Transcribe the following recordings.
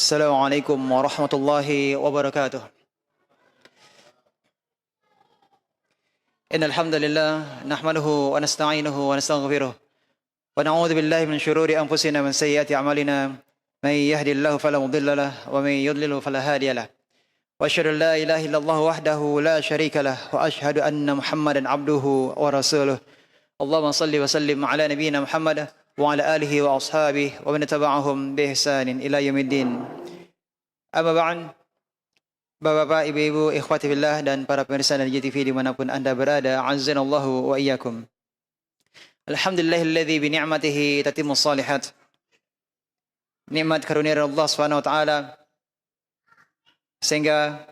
Assalamualaikum warahmatullahi wabarakatuh. Innal hamdalillah nahmaduhu wa nasta'inuhu wa nastaghfiruh wa na'udzu billahi min shururi anfusina wa min sayyiati a'malina. May yahdihillahu fala mudilla lahu wa may yudlil fala hadiya lahu. Wa asyhadu an la ilaha illallah wahdahu la syarika lahu wa asyhadu anna Muhammadan 'abduhu wa rasuluh. Allahumma shalli wa sallim ala nabiyyina Muhammad wa ala alihi wa ashabihi wa man tabi'ahum bi ihsanin ila yaumiddin. Amma ba'd. Bapak-bapak, ibu-ibu, ikhwati fillah dan para pemirsa dari JTV dimanapun anda berada, azzanallahu wa iyyakum. Alhamdulillahilladzi bi ni'matihi tatimmus shalihat. Nikmat karunia Allah Subhanahu wa taala sehingga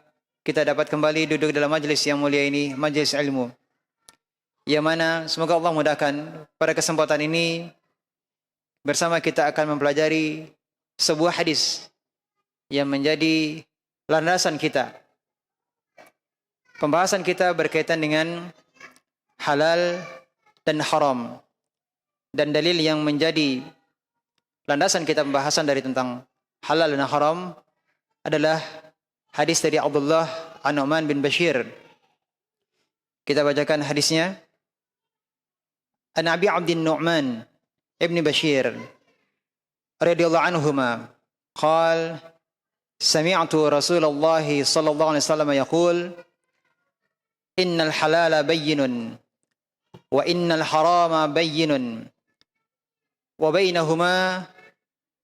kita dapat kembali duduk dalam majelis yang mulia ini, majelis ilmu. Yang mana semoga Allah mudahkan pada kesempatan ini bersama kita akan mempelajari sebuah hadis yang menjadi landasan kita. Pembahasan kita berkaitan dengan halal dan haram. Dan dalil yang menjadi landasan kita pembahasan dari tentang halal dan haram adalah hadis dari Abdullah An-Nu'man bin Bashir. Kita bacakan hadisnya. An Abi Abdin Nu'man ibn Bashir radhiyallahu anhuma qala sami'tu Rasulullah sallallahu alaihi wasallam yaqul innal halala bayyinun wa innal harama bayyinun wa bainahuma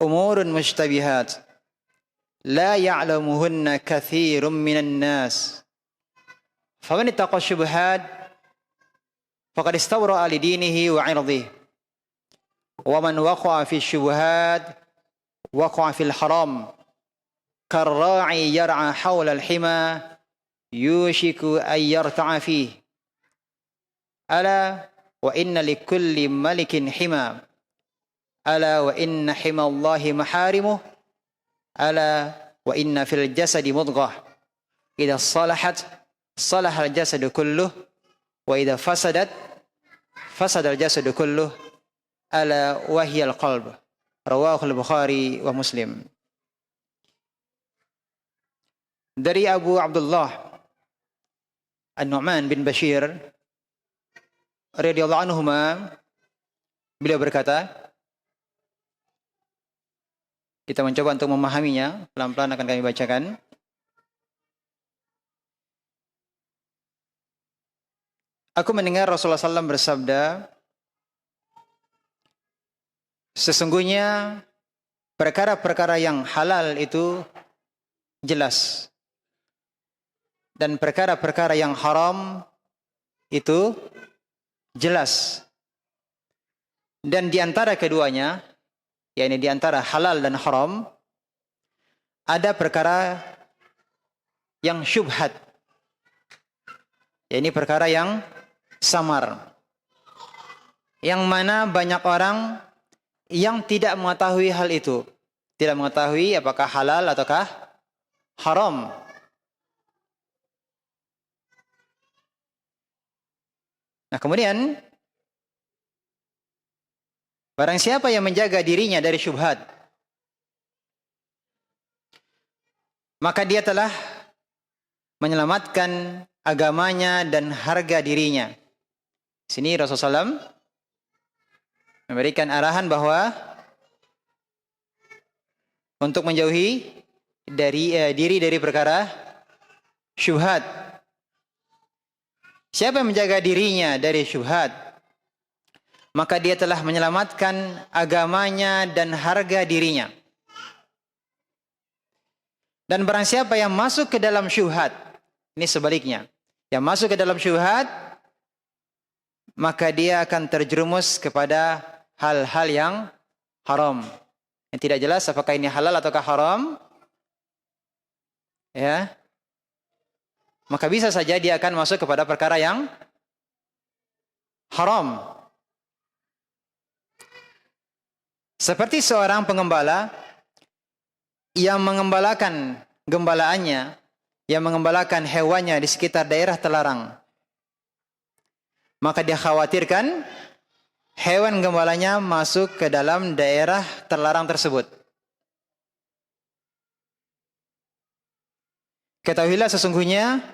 umurun mushtabihat la ya'lamuhunna katsirun minan nas faman ittaqa syubhat faqad istawra'a li dinihi wa 'irdihi wa man waqa'a fi syubhat waqa'a fil haram karra'i yar'a hawla al-hima yushiku ay yarta'a fihi ala wa inna likulli malikin hima ala wa inna hima Allahi maharimuh ala wa inna fil jasadi mudghah idza salahat salaha al-jasadu kulluh wa idza fasadat fasada al-jasadu kulluh ala wa hiya al-qalb. Rawahu al-Bukhari wa Muslim. Dari Abu Abdullah An-Nu'man bin Bashir radhiyallahu anhuma, beliau berkata, kita mencoba untuk memahaminya, pelan-pelan akan kami bacakan. Aku mendengar Rasulullah SAW bersabda, sesungguhnya perkara-perkara yang halal itu jelas. Dan perkara-perkara yang haram itu jelas. Dan di antara keduanya, yakni di antara halal dan haram, ada perkara yang syubhat. Yakni perkara yang samar. Yang mana banyak orang yang tidak mengetahui hal itu. Tidak mengetahui apakah halal ataukah haram. Nah kemudian, barang siapa yang menjaga dirinya dari syubhat, maka dia telah menyelamatkan agamanya dan harga dirinya. Sini Rasulullah SAW memberikan arahan bahwa untuk menjauhi diri dari perkara syubhat. Siapa yang menjaga dirinya dari syubhat, maka dia telah menyelamatkan agamanya dan harga dirinya. Dan barang siapa yang masuk ke dalam syubhat, ini sebaliknya, yang masuk ke dalam syubhat, maka dia akan terjerumus kepada hal-hal yang haram. Yang tidak jelas apakah ini halal ataukah haram. Ya. Maka bisa saja dia akan masuk kepada perkara yang haram. Seperti seorang pengembala yang mengembalakan gembalaannya, yang mengembalakan hewannya di sekitar daerah terlarang. Maka dia khawatirkan hewan gembalanya masuk ke dalam daerah terlarang tersebut. Ketahuilah sesungguhnya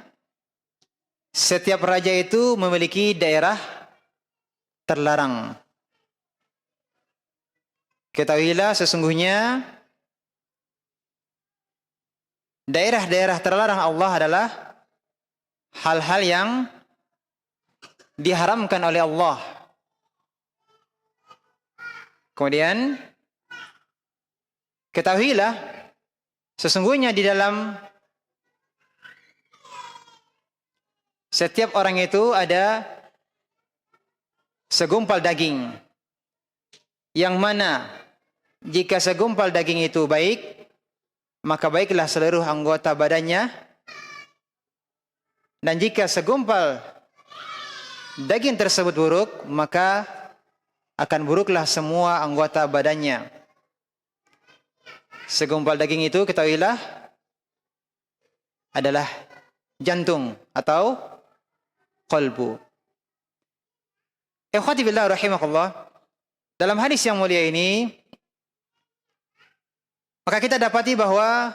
setiap raja itu memiliki daerah terlarang. Ketahuilah sesungguhnya daerah-daerah terlarang Allah adalah hal-hal yang diharamkan oleh Allah. Kemudian ketahuilah sesungguhnya di dalam setiap orang itu ada segumpal daging, yang mana jika segumpal daging itu baik, maka baiklah seluruh anggota badannya. Dan jika segumpal daging tersebut buruk, maka akan buruklah semua anggota badannya. Segumpal daging itu ketahuilah adalah jantung atau qalbu. Ikhwati billah rahimakumullah. Dalam hadis yang mulia ini, maka kita dapati bahwa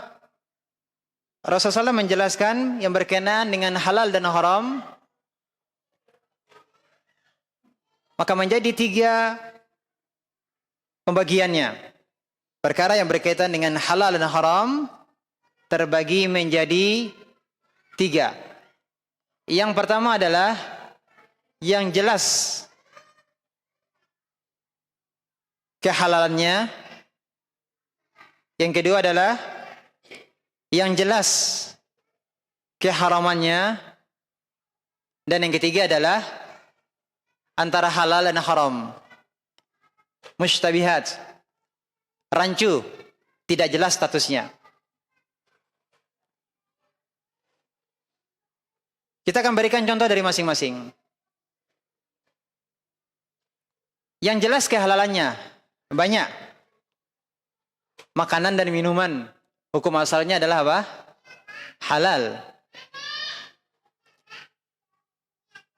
Rasulullah SAW menjelaskan yang berkenaan dengan halal dan haram, maka menjadi 3 pembagiannya. Perkara yang berkaitan dengan halal dan haram terbagi menjadi 3. Yang pertama adalah yang jelas kehalalannya. Yang kedua adalah yang jelas keharamannya. Dan yang ketiga adalah antara halal dan haram. Mushtabihat, rancu, tidak jelas statusnya. Kita akan berikan contoh dari masing-masing. Yang jelas kehalalannya banyak. Makanan dan minuman, hukum asalnya adalah apa? Halal.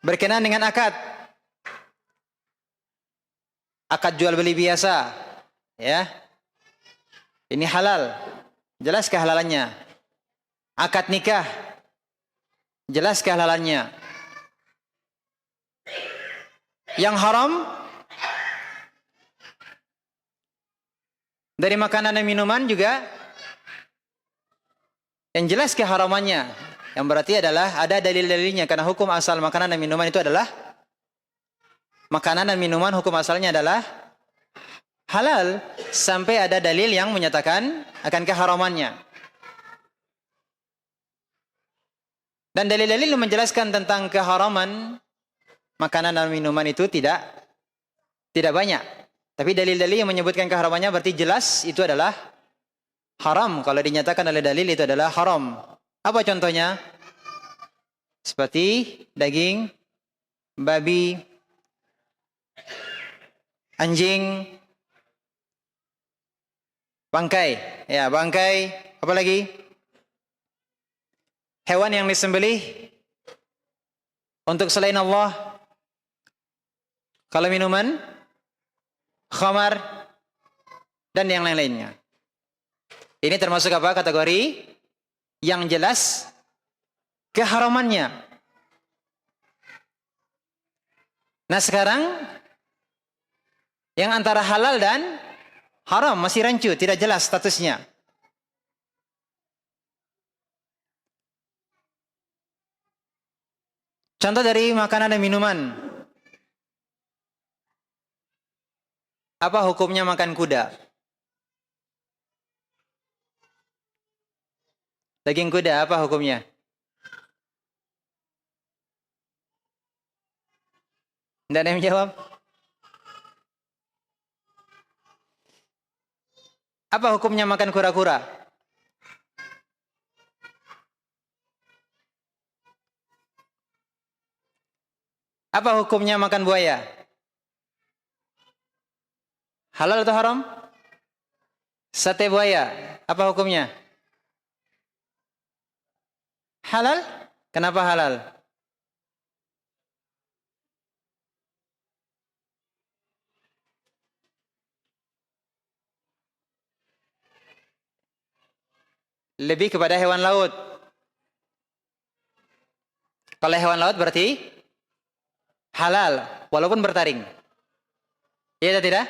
Berkenaan dengan akad jual beli biasa, ya, ini halal, jelas kehalalannya. Akad nikah, jelas kehalalannya. Yang haram dari makanan dan minuman juga yang jelas keharamannya. Yang berarti adalah ada dalil-dalilnya, karena hukum asal makanan dan minuman itu adalah makanan dan minuman, hukum asalnya adalah halal sampai ada dalil yang menyatakan akan keharamannya. Dan dalil-dalil yang menjelaskan tentang keharaman makanan dan minuman itu tidak banyak. Tapi dalil-dalil yang menyebutkan keharamannya berarti jelas itu adalah haram. Kalau dinyatakan oleh dalil itu adalah haram. Apa contohnya? Seperti daging babi, anjing, bangkai. Ya, bangkai. Apa lagi? Hewan yang disembelih untuk selain Allah. Kalau minuman, khamar, dan yang lain-lainnya. Ini termasuk apa? Kategori yang jelas keharamannya. Nah sekarang yang antara halal dan haram masih rancu, tidak jelas statusnya. Contoh dari makanan dan minuman. Apa hukumnya makan kuda? Daging kuda apa hukumnya? Tidak ada yang menjawab? Apa hukumnya makan kura-kura? Apa hukumnya makan buaya? Halal atau haram? Sate buaya, apa hukumnya? Halal? Kenapa halal? Lebih kepada hewan laut. Kalau hewan laut berarti halal, walaupun bertaring. Iya atau tidak?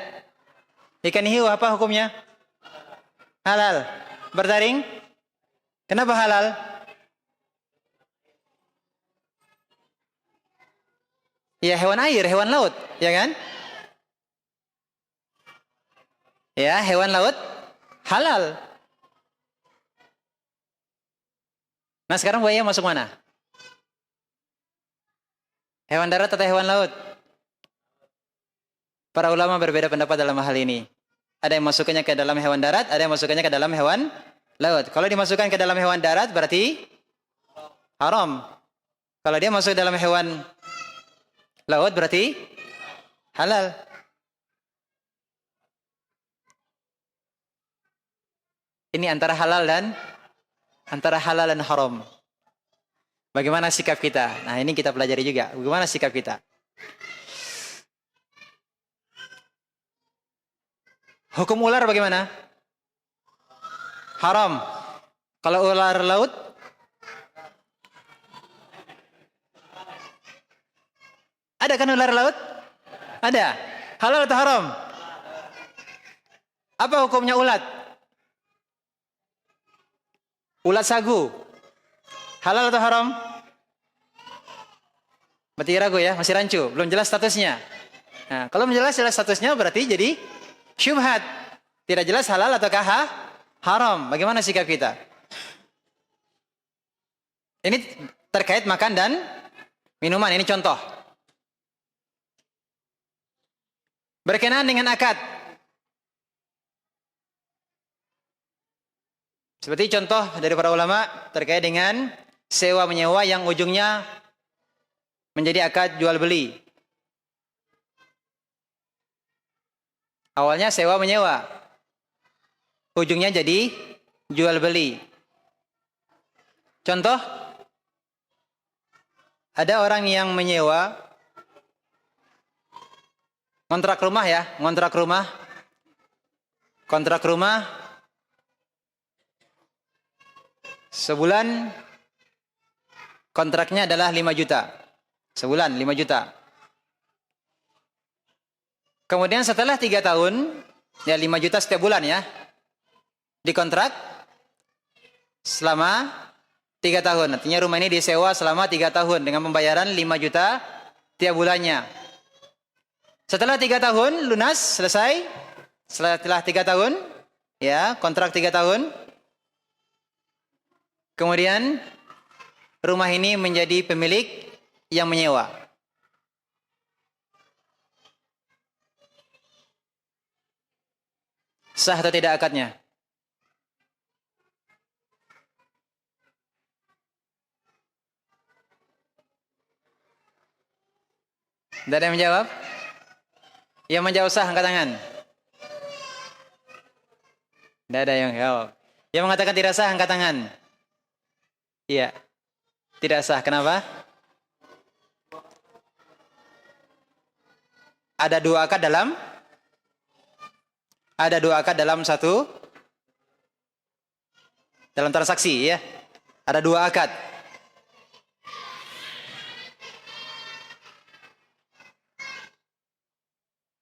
Ikan hiu apa hukumnya? Halal. Bertaring? Kenapa halal? Ya hewan air, hewan laut, ya kan? Ya, hewan laut halal. Nah sekarang buaya masuk mana? Hewan darat atau hewan laut? Para ulama berbeda pendapat dalam hal ini. Ada yang masukkannya ke dalam hewan darat, ada yang masukkannya ke dalam hewan laut. Kalau dimasukkan ke dalam hewan darat berarti haram. Kalau dia masuk dalam hewan laut berarti halal. Ini antara halal dan haram. Bagaimana sikap kita? Nah, ini kita pelajari juga. Bagaimana sikap kita? Hukum ular bagaimana? Haram. Kalau ular laut? Ada kan ular laut? Ada. Halal atau haram? Apa hukumnya ulat? Ulat sagu. Halal atau haram? Berarti ragu ya, masih rancu, belum jelas statusnya. Nah, kalau jelas statusnya berarti jadi syubhat. Tidak jelas halal ataukah haram. Bagaimana sikap kita? Ini terkait makan dan minuman. Ini contoh. Berkenaan dengan akad. Seperti contoh dari para ulama terkait dengan sewa menyewa yang ujungnya menjadi akad jual beli. Awalnya sewa menyewa, ujungnya jadi jual beli. Contoh, ada orang yang menyewa kontrak rumah ya, kontrak rumah sebulan kontraknya adalah 5 juta. Sebulan 5 juta. Kemudian setelah 3 tahun, ya 5 juta setiap bulan ya, dikontrak selama 3 tahun. Artinya rumah ini disewa selama 3 tahun dengan pembayaran 5 juta tiap bulannya. Setelah 3 tahun lunas, selesai. Setelah 3 tahun, ya kontrak 3 tahun. Kemudian rumah ini menjadi pemilik yang menyewa. Sah atau tidak akadnya? Tidak ada yang menjawab? Yang menjawab sah angkat tangan. Tidak ada yang jawab. Yang mengatakan tidak sah angkat tangan. Iya. Tidak sah. Kenapa? Ada 2 akad dalam dalam transaksi ya. Ada 2 akad.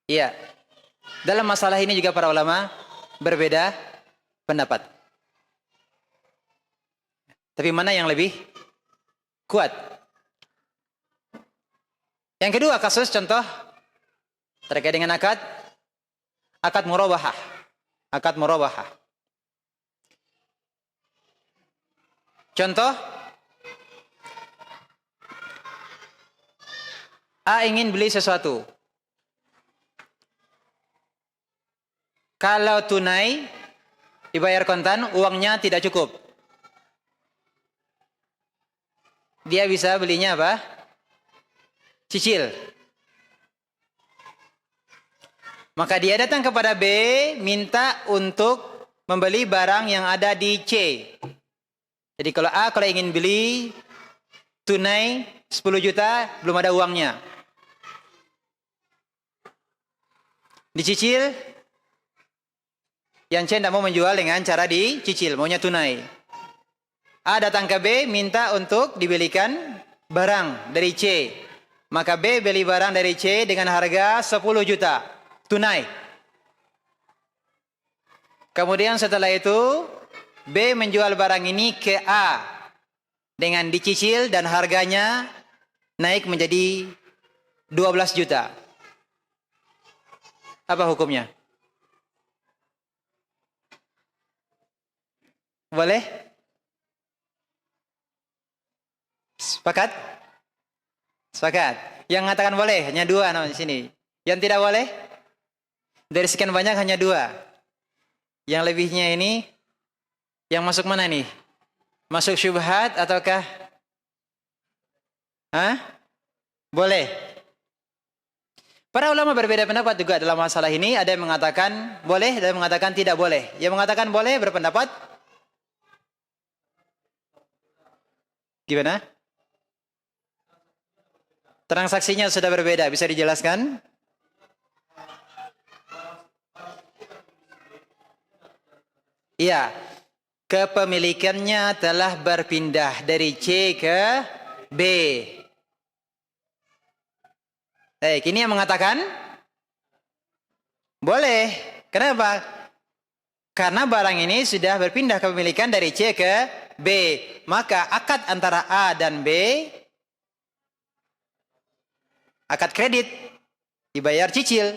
Iya. Dalam masalah ini juga para ulama berbeda pendapat. Tapi mana yang lebih kuat? Yang kedua kasus contoh terkait dengan akad murabahah. Akad murabahah. Contoh, A ingin beli sesuatu. Kalau tunai dibayar kontan, uangnya tidak cukup. Dia bisa belinya apa? Cicil. Maka dia datang kepada B, minta untuk membeli barang yang ada di C. Jadi kalau A kalau ingin beli tunai 10 juta, belum ada uangnya. Dicicil, yang C tidak mau menjual dengan cara dicicil, maunya tunai. A datang ke B, minta untuk dibelikan barang dari C. Maka B beli barang dari C dengan harga 10 juta tunai. Kemudian setelah itu B menjual barang ini ke A dengan dicicil dan harganya naik menjadi 12 juta. Apa hukumnya? Boleh? Sepakat? Sepakat. Yang mengatakan boleh hanya dua di sini. Yang tidak boleh dari sekian banyak hanya dua. Yang lebihnya ini yang masuk mana nih? Masuk syubhat ataukah? Hah? Boleh. Para ulama berbeda pendapat juga dalam masalah ini. Ada yang mengatakan boleh, ada yang mengatakan tidak boleh. Yang mengatakan boleh berpendapat gimana? Transaksinya sudah berbeda, bisa dijelaskan? Iya, kepemilikannya telah berpindah dari C ke B. Baik, ini yang mengatakan boleh. Kenapa? Karena barang ini sudah berpindah kepemilikan dari C ke B. Maka akad antara A dan B, akad kredit, dibayar cicil.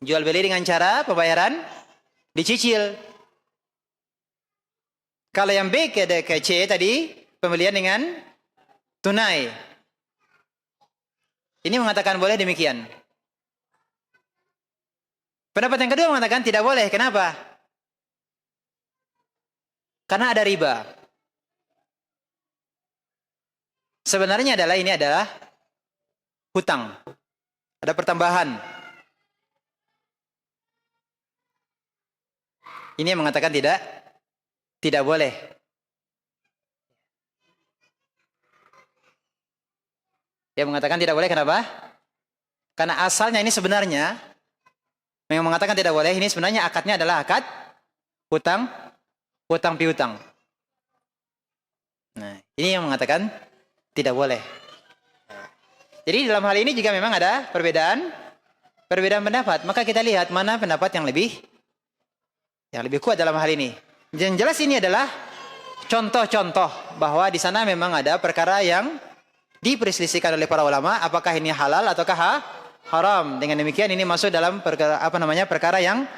Jual beli dengan cara pembayaran dicicil. Kalau yang B ke C tadi, pembelian dengan tunai. Ini mengatakan boleh demikian. Pendapat yang kedua mengatakan tidak boleh. Kenapa? Karena ada riba. Sebenarnya ini adalah hutang. Ada pertambahan. Ini yang mengatakan tidak boleh. Yang mengatakan tidak boleh kenapa? Karena asalnya ini sebenarnya yang mengatakan tidak boleh ini sebenarnya akadnya adalah akad hutang piutang. Nah, ini yang mengatakan tidak boleh. Jadi dalam hal ini jika memang ada perbedaan pendapat, maka kita lihat mana pendapat yang lebih kuat dalam hal ini. Yang jelas ini adalah contoh-contoh bahwa di sana memang ada perkara yang diperselisihkan oleh para ulama, apakah ini halal ataukah haram. Dengan demikian ini masuk dalam perkara yang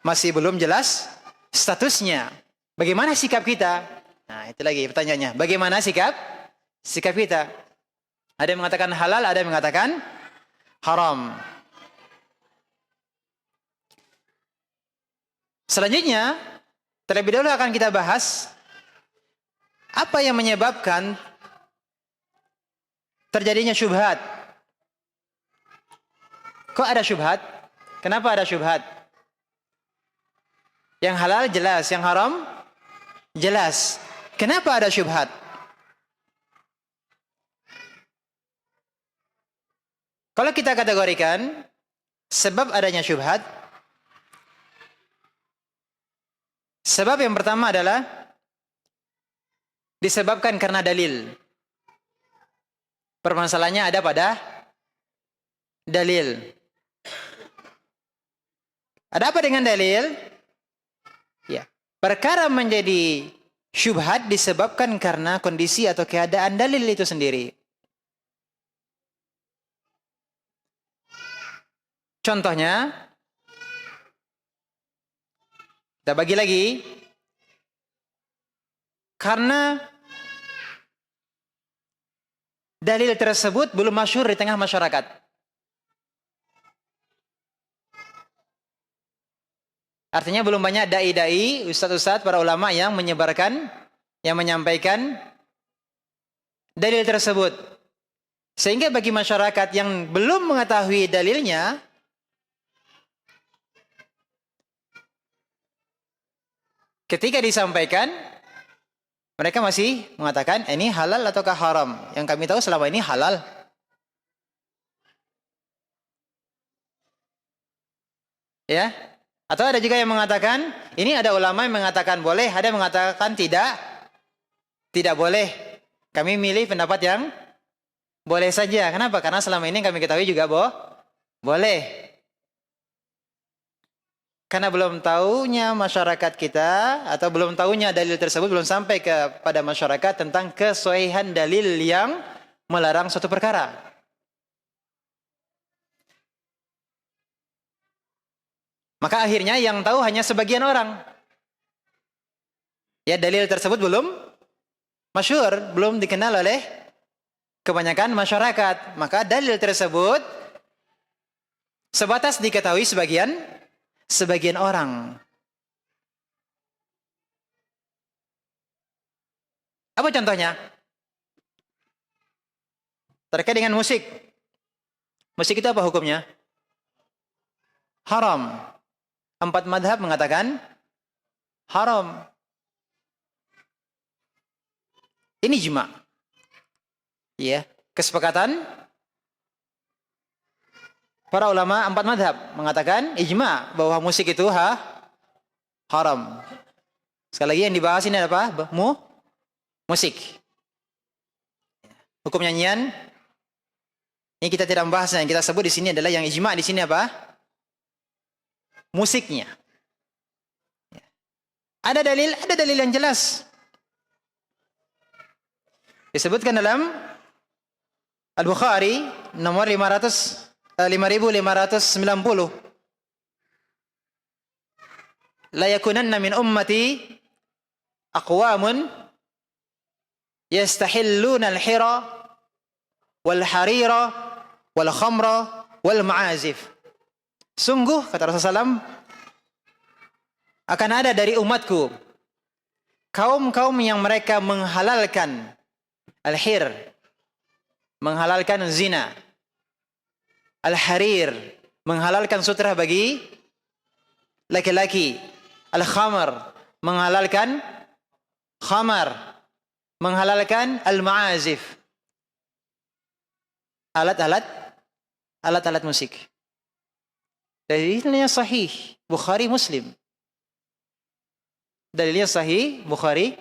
masih belum jelas statusnya. Bagaimana sikap kita? Nah, itu lagi pertanyaannya. Bagaimana sikap kita? Ada yang mengatakan halal, ada yang mengatakan haram. Selanjutnya, terlebih dahulu akan kita bahas apa yang menyebabkan terjadinya syubhat. Kok ada syubhat? Kenapa ada syubhat? Yang halal jelas, yang haram jelas. Kenapa ada syubhat? Kalau kita kategorikan sebab adanya syubhat, sebab yang pertama adalah disebabkan karena dalil. Permasalahannya ada pada dalil. Ada apa dengan dalil? Ya, perkara menjadi syubhat disebabkan karena kondisi atau keadaan dalil itu sendiri. Contohnya, kita bagi lagi, karena dalil tersebut belum masyhur di tengah masyarakat. Artinya belum banyak dai-dai, ustadz-ustadz, para ulama yang menyebarkan, yang menyampaikan dalil tersebut. Sehingga bagi masyarakat yang belum mengetahui dalilnya, ketika disampaikan, mereka masih mengatakan ini halal ataukah haram. Yang kami tahu selama ini halal. Ya. Atau ada juga yang mengatakan, ini ada ulama yang mengatakan boleh, ada yang mengatakan tidak boleh. Kami milih pendapat yang boleh saja. Kenapa? Karena selama ini kami ketahui juga boleh. Karena belum tahunya masyarakat kita atau belum tahunya dalil tersebut belum sampai kepada masyarakat tentang kesohihan dalil yang melarang suatu perkara. Maka akhirnya yang tahu hanya sebagian orang. Ya, dalil tersebut belum masyhur, belum dikenal oleh kebanyakan masyarakat. Maka dalil tersebut sebatas diketahui sebagian orang. Apa contohnya? Terkait dengan musik. Musik itu apa hukumnya? Haram. 4 madhab mengatakan haram. Ini ijma. Ya, kesepakatan para ulama 4 madhab mengatakan ijma bahwa musik itu haram. Sekali lagi yang dibahas ini apa? Musik. Hukum nyanyian ini kita tidak membahas. Yang kita sebut di sini adalah yang ijma di sini apa? Musiknya. Ada dalil yang jelas. Disebutkan dalam Al-Bukhari nomor 5590. La yakunanna min ummati aqwamun yastahilluna al-hira wal harira wal khamra wal ma'azif. Sungguh kata Rasulullah SAW akan ada dari umatku kaum-kaum yang mereka menghalalkan al-hir, menghalalkan zina, al-harir, menghalalkan sutra bagi laki-laki, al-khamar, menghalalkan khamar, menghalalkan al-ma'azif, alat-alat musik. Dalilnya sahih Bukhari Muslim. Dalilnya sahih Bukhari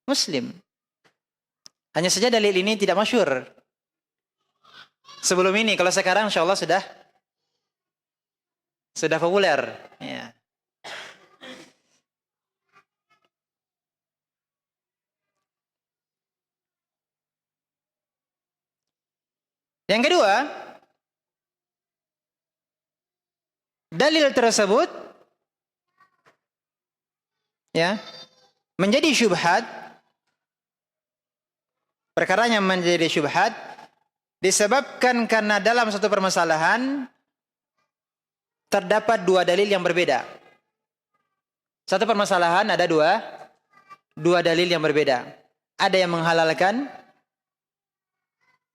Muslim. Hanya saja dalil ini tidak masyhur. Sebelum ini, kalau sekarang insya Allah sudah populer. Ya. Yang kedua, dalil tersebut ya menjadi syubhat. Perkaranya menjadi syubhat disebabkan karena dalam satu permasalahan terdapat 2 dalil yang berbeda. Satu permasalahan ada dua dalil yang berbeda. Ada yang menghalalkan,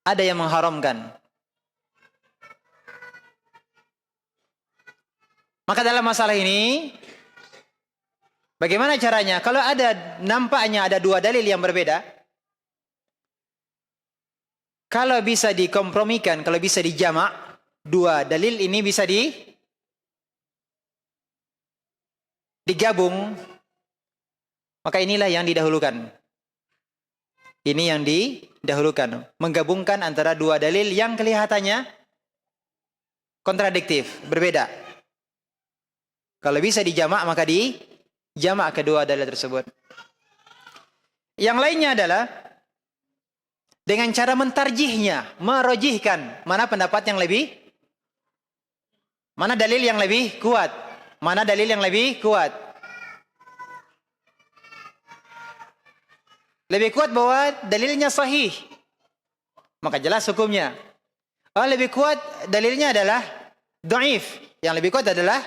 ada yang mengharamkan. Maka dalam masalah ini, bagaimana caranya? Kalau nampaknya ada 2 dalil yang berbeda, kalau bisa dikompromikan, kalau bisa dijamak, 2 dalil ini bisa digabung, maka inilah yang didahulukan. Ini yang didahulukan. Menggabungkan antara 2 dalil yang kelihatannya kontradiktif, berbeda. Kalau bisa dijamak, maka dijamak kedua dalil tersebut. Yang lainnya adalah dengan cara mentarjihnya, merojihkan mana pendapat yang mana dalil yang lebih kuat, mana dalil yang lebih kuat. Lebih kuat bahwa dalilnya sahih, maka jelas hukumnya. Lebih kuat dalilnya adalah dhaif, yang lebih kuat adalah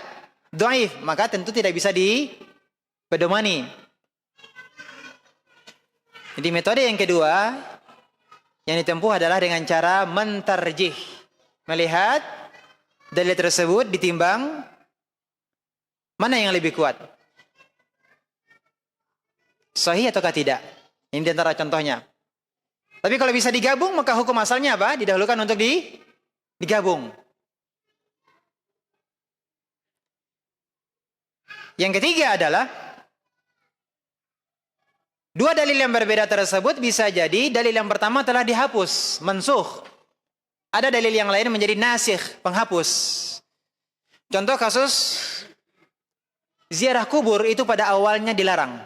dhaif, maka tentu tidak bisa dipedomani. Jadi metode yang kedua yang ditempuh adalah dengan cara mentarjih, melihat dalil tersebut ditimbang mana yang lebih kuat, sahih ataukah tidak. Ini di antara contohnya. Tapi kalau bisa digabung, maka hukum asalnya apa? Didahulukan untuk digabung. Yang ketiga adalah Dua dalil yang berbeda tersebut bisa jadi dalil yang pertama telah dihapus, mansukh. Ada dalil yang lain menjadi nasikh, penghapus. Contoh kasus ziarah kubur itu pada awalnya dilarang.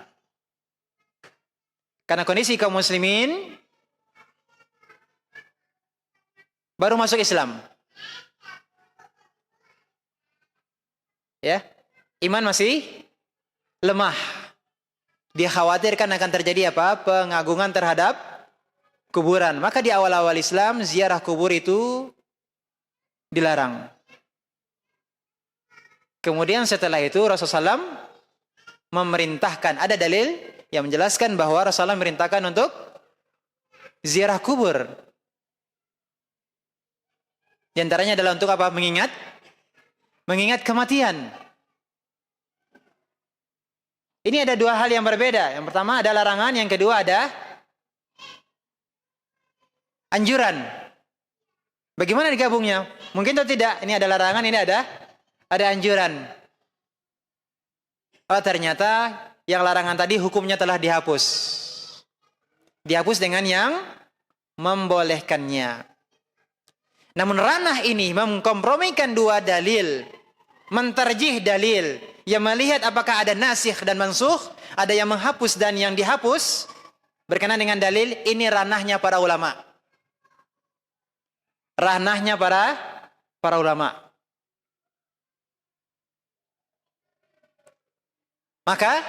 Karena kondisi kaum muslimin baru masuk Islam. Ya, iman masih lemah. Dia khawatirkan akan terjadi apa? Pengagungan terhadap kuburan. Maka di awal-awal Islam ziarah kubur itu dilarang. Kemudian setelah itu Rasulullah SAW memerintahkan, ada dalil yang menjelaskan bahwa Rasulullah memerintahkan untuk ziarah kubur. Di antaranya adalah untuk apa? Mengingat kematian. Ini ada dua hal yang berbeda. Yang pertama ada larangan, yang kedua ada anjuran. Bagaimana digabungnya? Mungkin atau tidak? Ini ada larangan, ini ada anjuran. Oh, ternyata yang larangan tadi hukumnya telah dihapus. Dihapus dengan yang membolehkannya. Namun ranah ini mengkompromikan dua dalil, menterjih dalil yang melihat apakah ada nasikh dan mansukh, ada yang menghapus dan yang dihapus berkenaan dengan dalil. Ini ranahnya para ulama. Ranahnya para ulama. Maka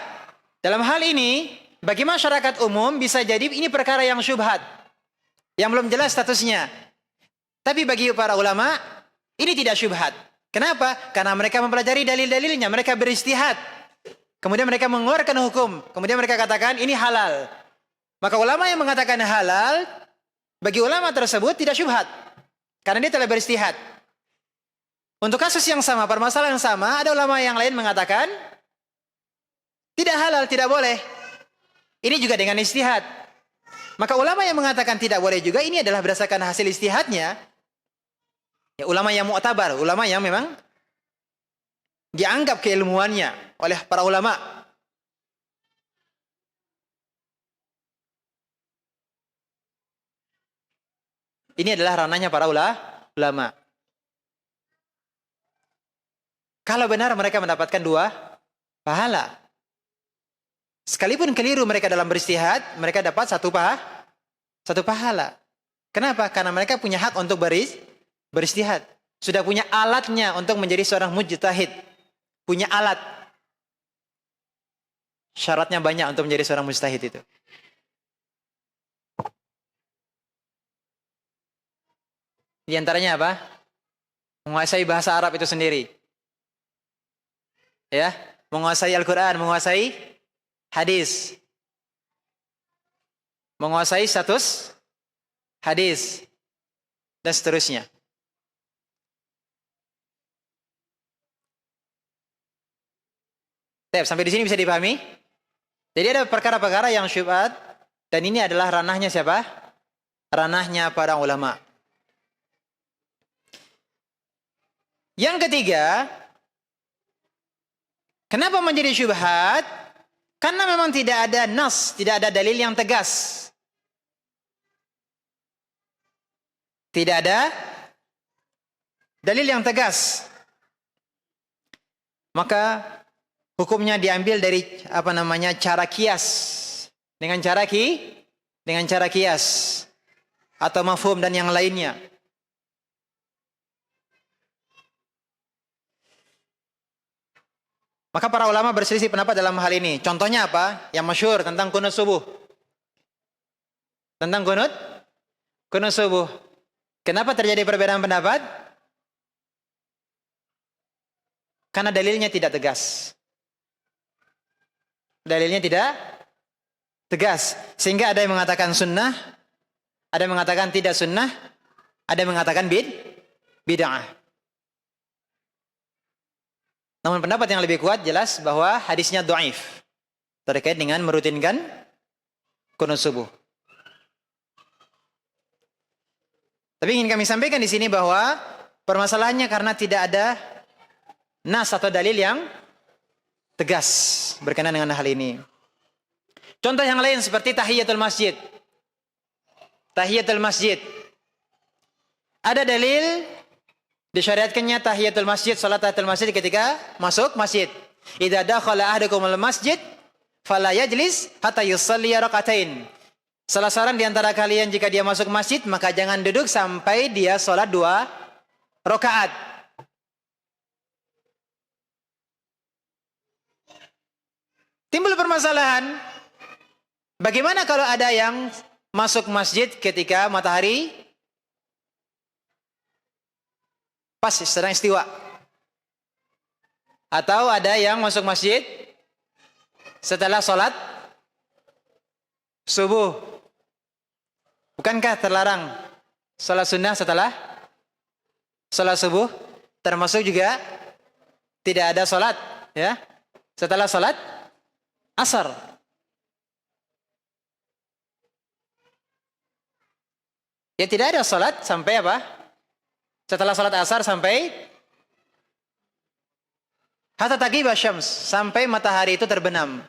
dalam hal ini bagi masyarakat umum bisa jadi ini perkara yang syubhat, yang belum jelas statusnya. Tapi bagi para ulama ini tidak syubhat. Kenapa? Karena mereka mempelajari dalil-dalilnya, mereka beristihad. Kemudian mereka mengeluarkan hukum, kemudian mereka katakan ini halal. Maka ulama yang mengatakan halal, bagi ulama tersebut tidak syubhat, karena dia telah beristihad. Untuk kasus yang sama, permasalahan yang sama, ada ulama yang lain mengatakan tidak halal, tidak boleh. Ini juga dengan istihad. Maka ulama yang mengatakan tidak boleh juga, ini adalah berdasarkan hasil istihadnya. Ya, ulama yang mu'tabar, ulama yang memang dianggap keilmuannya oleh para ulama. Ini adalah ranahnya para ulama. Kalau benar mereka mendapatkan dua pahala. Sekalipun keliru mereka dalam beristihad, mereka dapat satu pahala. Kenapa? Karena mereka punya hak untuk beristihad. Sudah punya alatnya untuk menjadi seorang mujtahid. Punya alat. Syaratnya banyak untuk menjadi seorang mujtahid itu. Di antaranya apa? Menguasai bahasa Arab itu sendiri. Ya, menguasai Al-Quran, menguasai hadis. Menguasai status hadis. Dan seterusnya. Sampai di sini bisa dipahami? Jadi ada perkara-perkara yang syubhat, dan ini adalah ranahnya siapa? Ranahnya para ulama. Yang ketiga, kenapa menjadi syubhat? Karena memang tidak ada nas, tidak ada dalil yang tegas. Tidak ada dalil yang tegas. Maka hukumnya diambil dari cara kias. Dengan cara kias atau mafhum dan yang lainnya. Maka para ulama berselisih pendapat dalam hal ini. Contohnya apa? Yang masyhur tentang qunut subuh. Tentang qunut subuh. Kenapa terjadi perbedaan pendapat? Karena dalilnya tidak tegas. Dalilnya tidak tegas. Sehingga ada yang mengatakan sunnah, ada yang mengatakan tidak sunnah, ada yang mengatakan bid'ah. Namun pendapat yang lebih kuat jelas bahwa hadisnya dhaif terkait dengan merutinkan qunut subuh. Tapi ingin kami sampaikan di sini bahwa permasalahannya karena tidak ada nas atau dalil yang tegas berkenaan dengan hal ini. Contoh yang lain seperti tahiyatul masjid. Tahiyatul masjid. Ada dalil disyariatkannya tahiyatul masjid, salat tahiyatul masjid ketika masuk masjid. Idza dakhala ahadukumul masjid fala yajlis hatta yusalli rakaatain. Salah seorang di antara kalian jika dia masuk masjid maka jangan duduk sampai dia salat 2 rakaat. Timbul permasalahan, bagaimana kalau ada yang masuk masjid ketika matahari pas sedang istiwa? Atau ada yang masuk masjid setelah sholat subuh? Bukankah terlarang sholat sunnah setelah sholat subuh? Termasuk juga tidak ada sholat ya setelah sholat asar. Ya tidak ada sholat sampai apa? Setelah sholat asar sampai hatta taghiba syams, sampai matahari itu terbenam.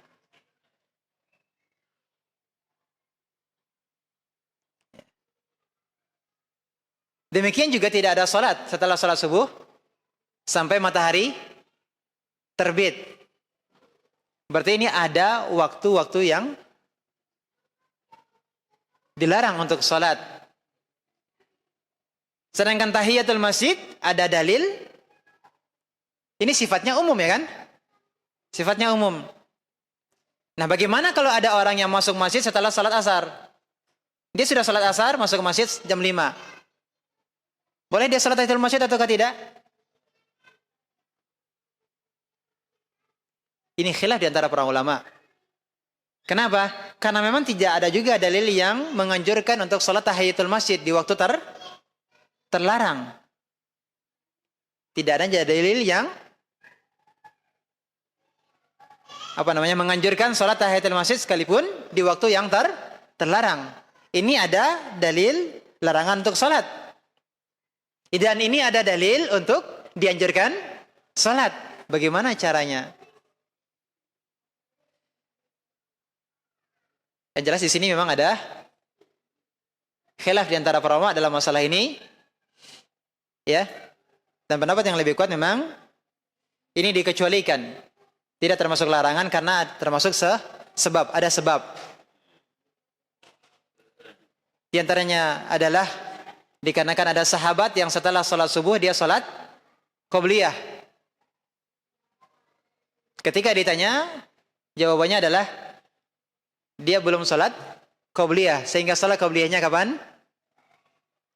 Demikian juga tidak ada sholat setelah sholat subuh sampai matahari terbit. Berarti ini ada waktu-waktu yang dilarang untuk sholat. Sedangkan tahiyatul masjid ada dalil. Ini sifatnya umum ya kan? Sifatnya umum. Nah bagaimana kalau ada orang yang masuk masjid setelah sholat asar? Dia sudah sholat asar, masuk ke masjid jam 5. Boleh dia sholat tahiyatul masjid atau tidak? Ini khilaf di antara para ulama. Kenapa? Karena memang tidak ada juga dalil yang menganjurkan untuk sholat tahiyatul masjid di waktu terlarang. Tidak ada dalil yang menganjurkan sholat tahiyatul masjid sekalipun di waktu yang terlarang. Ini ada dalil larangan untuk sholat. Dan ini ada dalil untuk dianjurkan sholat. Bagaimana caranya? Yang jelas di sini memang ada khilaf di antara para ulama dalam masalah ini. Ya. Dan pendapat yang lebih kuat memang ini dikecualikan. Tidak termasuk larangan karena termasuk sebab, ada sebab. Di antaranya adalah dikarenakan ada sahabat yang setelah sholat subuh dia sholat qobliyah. Ketika ditanya, jawabannya adalah dia belum sholat qobliyah, sehingga sholat qobliyahnya kapan?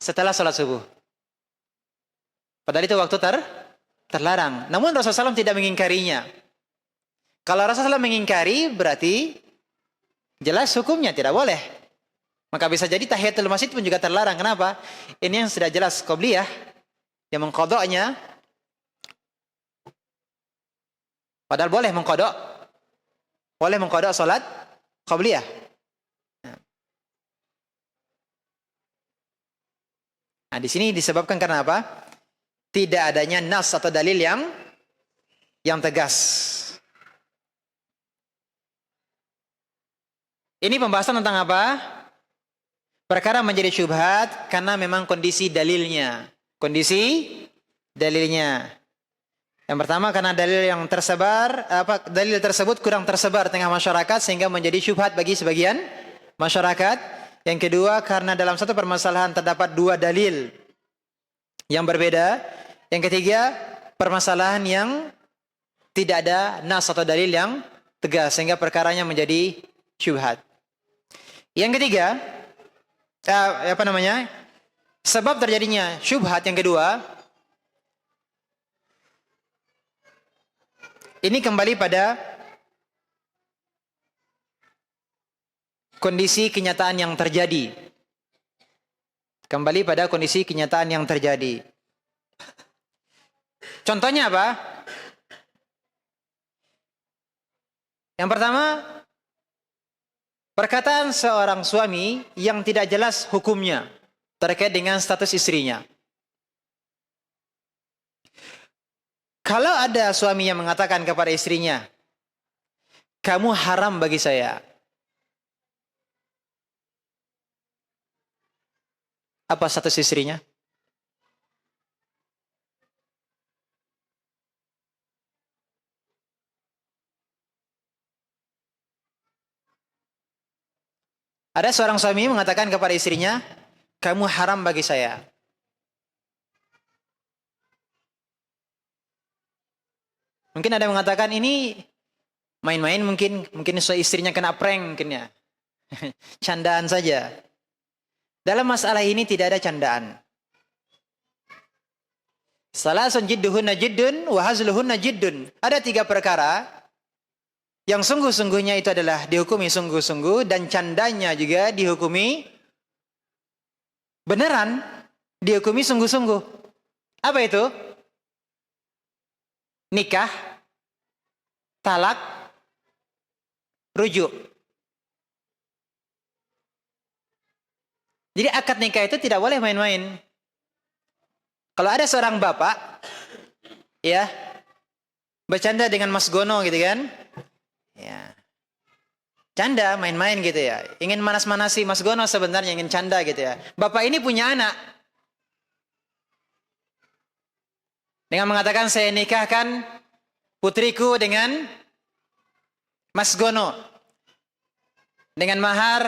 Setelah sholat subuh. Padahal itu waktu terlarang. Namun Rasulullah SAW tidak mengingkarinya. Kalau Rasulullah SAW mengingkari berarti jelas hukumnya tidak boleh. Maka bisa jadi tahiyatul masjid pun juga terlarang. Kenapa? Ini yang sudah jelas qobliyah, yang mengqadha'nya. Padahal boleh mengqadha'. Boleh mengqadha' salat qobliyah. Nah, di sini disebabkan karena apa? Tidak adanya nas atau dalil yang tegas. Ini pembahasan tentang apa? Perkara menjadi syubhat karena memang kondisi dalilnya. Kondisi dalilnya. Yang pertama karena dalil yang tersebar, dalil tersebut kurang tersebar tengah masyarakat sehingga menjadi syubhat bagi sebagian masyarakat. Yang kedua karena dalam satu permasalahan terdapat 2 dalil yang berbeda. Yang ketiga permasalahan yang tidak ada nas atau dalil yang tegas sehingga perkaranya menjadi syubhat. Yang ketiga, sebab terjadinya syubhat yang kedua, ini kembali pada kondisi kenyataan yang terjadi. Kembali pada kondisi kenyataan yang terjadi. Contohnya apa? Yang pertama, perkataan seorang suami yang tidak jelas hukumnya terkait dengan status istrinya. Kalau ada suami yang mengatakan kepada istrinya, kamu haram bagi saya. Apa status istrinya? Ada seorang suami mengatakan kepada istrinya, kamu haram bagi saya. Mungkin ada yang mengatakan ini main-main, mungkin istrinya kena prank mungkin ya. Candaan saja. Dalam masalah ini tidak ada candaan. Salasun jidduhunna jiddun wa hazluhunna jiddun. Ada 3 perkara yang sungguh-sungguhnya itu adalah dihukumi sungguh-sungguh, dan candanya juga dihukumi beneran, dihukumi sungguh-sungguh. Apa itu? Nikah, talak, rujuk. Jadi akad nikah itu tidak boleh main-main. Kalau ada seorang bapak, ya, bercanda dengan Mas Gono gitu kan, ya, canda, main-main gitu ya, ingin manas-manasi Mas Gono, sebenarnya ingin canda gitu ya. Bapak ini punya anak, dengan mengatakan saya nikahkan putriku dengan Mas Gono dengan mahar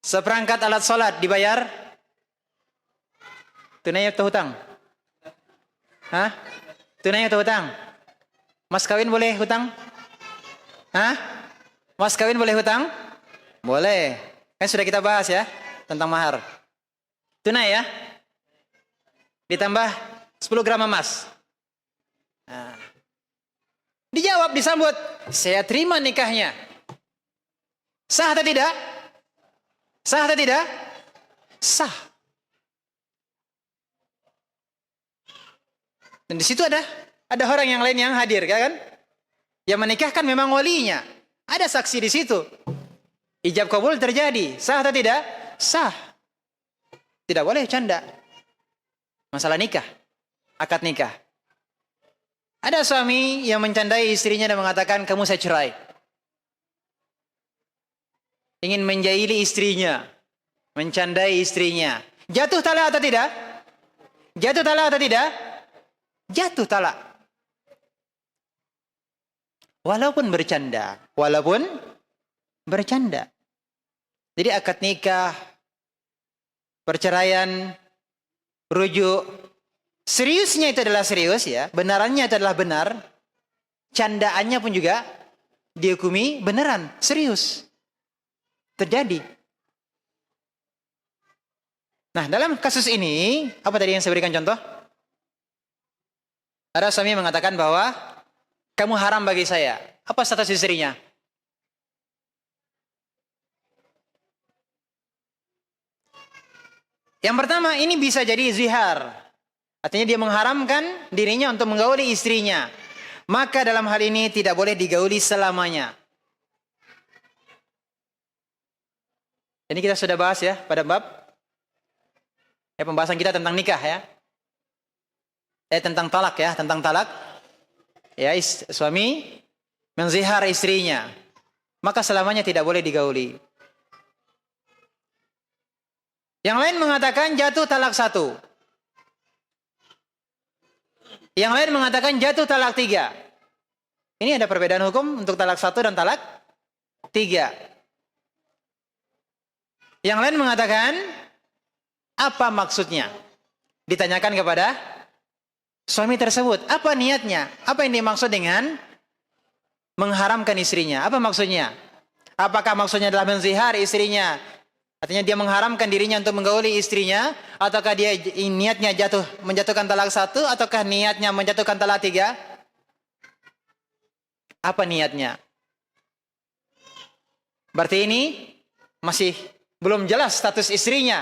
seperangkat alat sholat, dibayar tunai atau hutang? Hah? Tunai atau hutang? Mas kawin boleh hutang? Hah? Mas kawin boleh hutang? Boleh. Kan sudah kita bahas ya tentang mahar. Tunai ya? Ditambah 10 gram emas. Nah. Dijawab, disambut, saya terima nikahnya. Sah atau tidak? Sah atau tidak? Sah. Dan di situ ada orang yang lain yang hadir, kan? Yang menikahkan memang walinya. Ada saksi di situ. Ijab kabul terjadi. Sah atau tidak? Sah. Tidak boleh canda. Masalah nikah, akad nikah. Ada suami yang mencandai istrinya dan mengatakan, kamu saya cerai. Ingin menjahili istrinya, mencandai istrinya. Jatuh talak atau tidak? Jatuh talak atau tidak? Jatuh talak. Walaupun bercanda. Walaupun bercanda. Jadi akad nikah, perceraian, rujuk, seriusnya itu adalah serius ya. Benarannya itu adalah benar. Candaannya pun juga dihukumi beneran, serius. Terjadi. Nah, dalam kasus ini, apa tadi yang saya berikan contoh? Ada suami mengatakan bahwa kamu haram bagi saya. Apa status istrinya? Yang pertama, ini bisa jadi zihar. Artinya dia mengharamkan dirinya untuk menggauli istrinya. Maka dalam hal ini tidak boleh digauli selamanya. Ini kita sudah bahas ya pada bab pembahasan kita tentang nikah ya. Tentang talak ya, tentang talak. Ya, suami menzihar istrinya, maka selamanya tidak boleh digauli. Yang lain mengatakan jatuh talak 1. Yang lain mengatakan jatuh talak 3. Ini ada perbedaan hukum untuk talak 1 dan talak 3. Yang lain mengatakan, apa maksudnya? Ditanyakan kepada suami tersebut, apa niatnya? Apa yang dimaksud dengan mengharamkan istrinya? Apa maksudnya? Apakah maksudnya adalah menzihar istrinya? Artinya dia mengharamkan dirinya untuk menggauli istrinya, ataukah dia niatnya menjatuhkan talak 1, ataukah niatnya menjatuhkan talak 3? Apa niatnya? Berarti ini masih belum jelas status istrinya.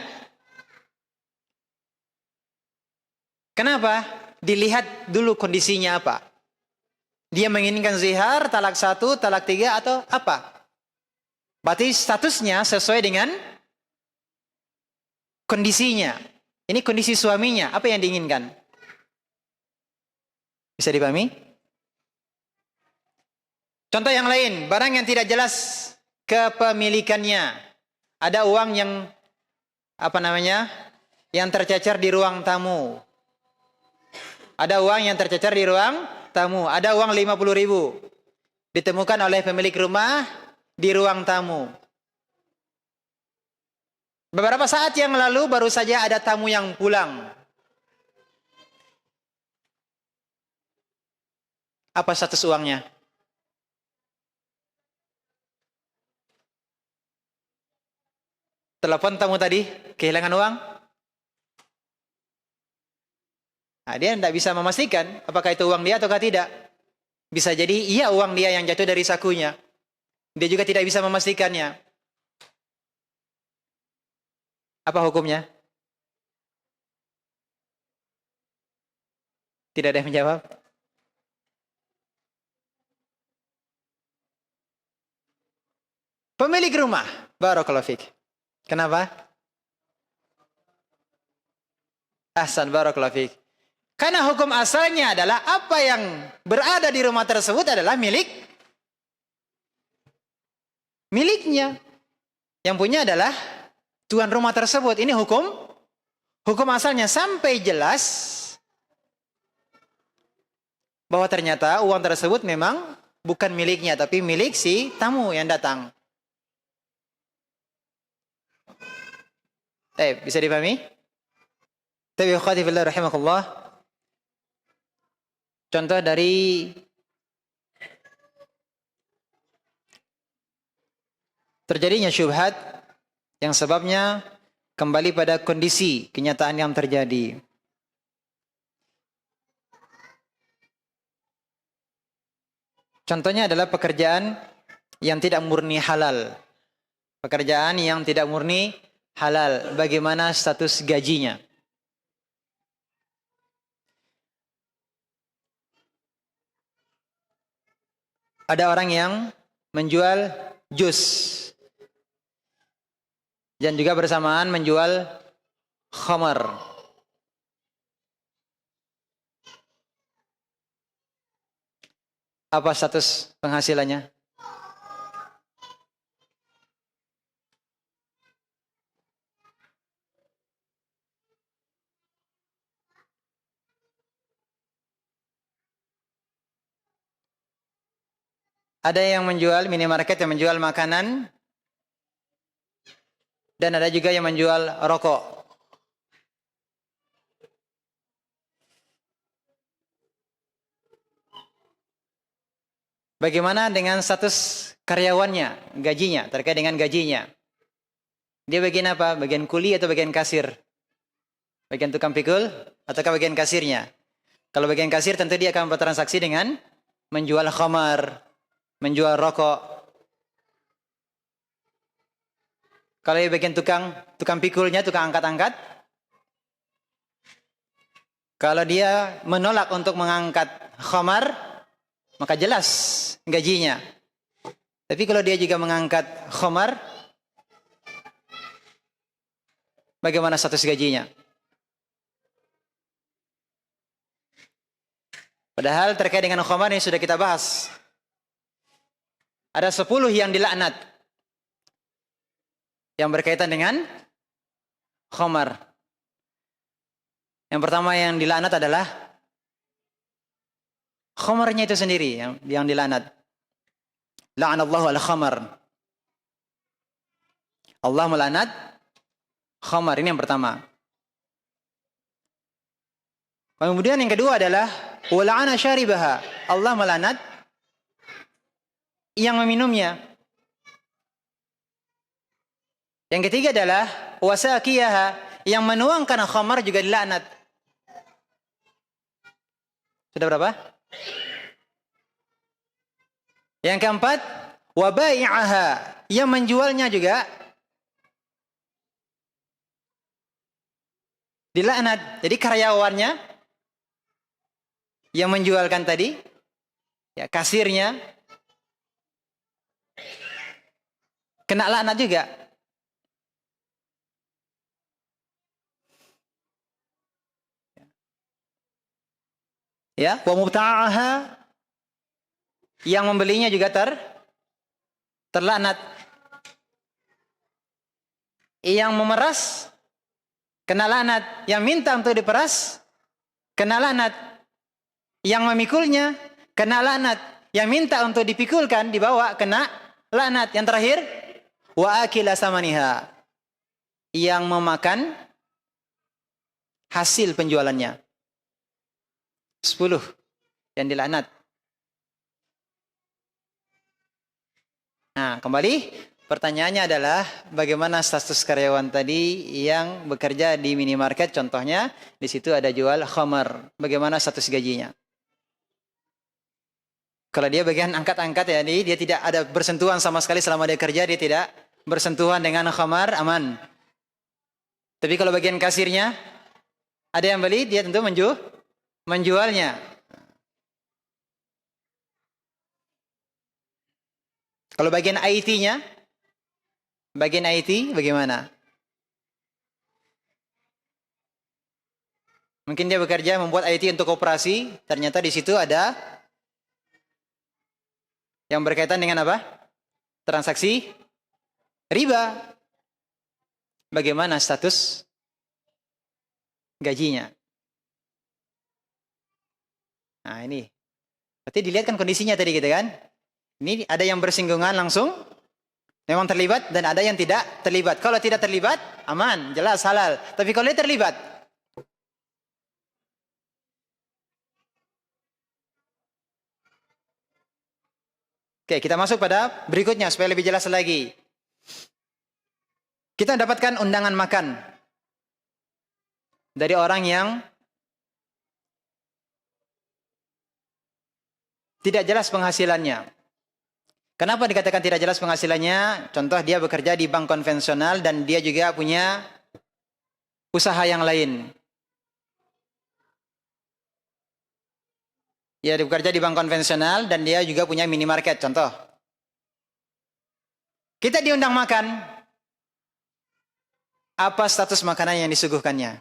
Kenapa? Dilihat dulu kondisinya apa. Dia menginginkan zihar, talak 1, talak 3, atau apa? Berarti statusnya sesuai dengan kondisinya. Ini kondisi suaminya, apa yang diinginkan? Bisa dipahami? Contoh yang lain, barang yang tidak jelas kepemilikannya. Ada uang yang yang tercecer di ruang tamu. Ada uang yang tercecer di ruang tamu. Ada uang 50.000 ditemukan oleh pemilik rumah di ruang tamu. Beberapa saat yang lalu baru saja ada tamu yang pulang. Apa status uangnya? Telepon tamu tadi, kehilangan uang. Nah, dia tidak bisa memastikan apakah itu uang dia ataukah tidak. Bisa jadi iya uang dia yang jatuh dari sakunya. Dia juga tidak bisa memastikannya. Apa hukumnya? Tidak ada yang menjawab. Pemilik rumah, barakallahu fik. Kenapa? Ahsan, barakallahu fik. Karena hukum asalnya adalah apa yang berada di rumah tersebut adalah miliknya. Yang punya adalah tuan rumah tersebut. Ini hukum asalnya sampai jelas bahwa ternyata uang tersebut memang bukan miliknya, tapi milik si tamu yang datang. Bisa dipahami? Tapi khati fillah rahimakumullah. Contoh dari terjadinya syubhat yang sebabnya kembali pada kondisi kenyataan yang terjadi. Contohnya adalah pekerjaan yang tidak murni halal. Pekerjaan yang tidak murni halal. Bagaimana status gajinya? Ada orang yang menjual jus dan juga bersamaan menjual khamar. Apa status penghasilannya? Ada yang menjual minimarket yang menjual makanan dan ada juga yang menjual rokok. Bagaimana dengan status karyawannya, gajinya, terkait dengan gajinya? Dia bagian apa? Bagian kuli atau bagian kasir? Bagian tukang pikul ataukah bagian kasirnya? Kalau bagian kasir tentu dia akan bertransaksi dengan menjual khamar, menjual rokok. Kalau dia bagian tukang pikulnya, tukang angkat-angkat, kalau dia menolak untuk mengangkat khamar, maka jelas gajinya. Tapi kalau dia juga mengangkat khamar, bagaimana status gajinya? Padahal terkait dengan khamar ini sudah kita bahas. Ada 10 yang dilaknat yang berkaitan dengan khamar. Yang pertama yang dilaknat adalah khamarnya itu sendiri yang dilaknat. La'anallahu al-khamar. Allah melaknat khamar, ini yang pertama. Kemudian yang kedua adalah wala'ana syaribaha. Allah melaknat yang meminumnya. Yang ketiga adalah wasaqiyaha, yang menuangkan khamar juga dilaknat. Sudah berapa? Yang keempat, wabai'aha, yang menjualnya juga dilaknat. Jadi karyawannya yang menjualkan tadi, ya kasirnya kena laknat juga. Ya, wa mubta'aha, yang membelinya juga terlaknat. Yang memeras kena laknat. Yang minta untuk diperas, kena laknat. Yang memikulnya, kena laknat. Yang minta untuk dipikulkan, dibawa, kena laknat. Yang terakhir, wa akila samaniha, yang memakan hasil penjualannya. 10 yang dilaknat. Nah, kembali pertanyaannya adalah bagaimana status karyawan tadi yang bekerja di minimarket, contohnya di situ ada jual khamar. Bagaimana status gajinya? Kalau dia bagian angkat-angkat ya, dia tidak ada bersentuhan sama sekali selama dia kerja, dia tidak bersentuhan dengan khamar, aman. Tapi kalau bagian kasirnya, ada yang beli, dia tentu menjualnya. Kalau bagian IT-nya, bagian IT bagaimana? Mungkin dia bekerja membuat IT untuk koperasi, ternyata di situ ada yang berkaitan dengan apa? Transaksi riba. Bagaimana status gajinya? Nah ini, berarti dilihat kan kondisinya tadi gitu kan? Ini ada yang bersinggungan langsung, memang terlibat, dan ada yang tidak terlibat. Kalau tidak terlibat, aman, jelas halal. Tapi kalau dia terlibat, oke, kita masuk pada berikutnya supaya lebih jelas lagi. Kita dapatkan undangan makan dari orang yang tidak jelas penghasilannya. Kenapa dikatakan tidak jelas penghasilannya? Contoh, dia bekerja di bank konvensional dan dia juga punya usaha yang lain. Dia bekerja di bank konvensional dan dia juga punya minimarket, contoh. Kita diundang makan. Apa status makanan yang disuguhkannya?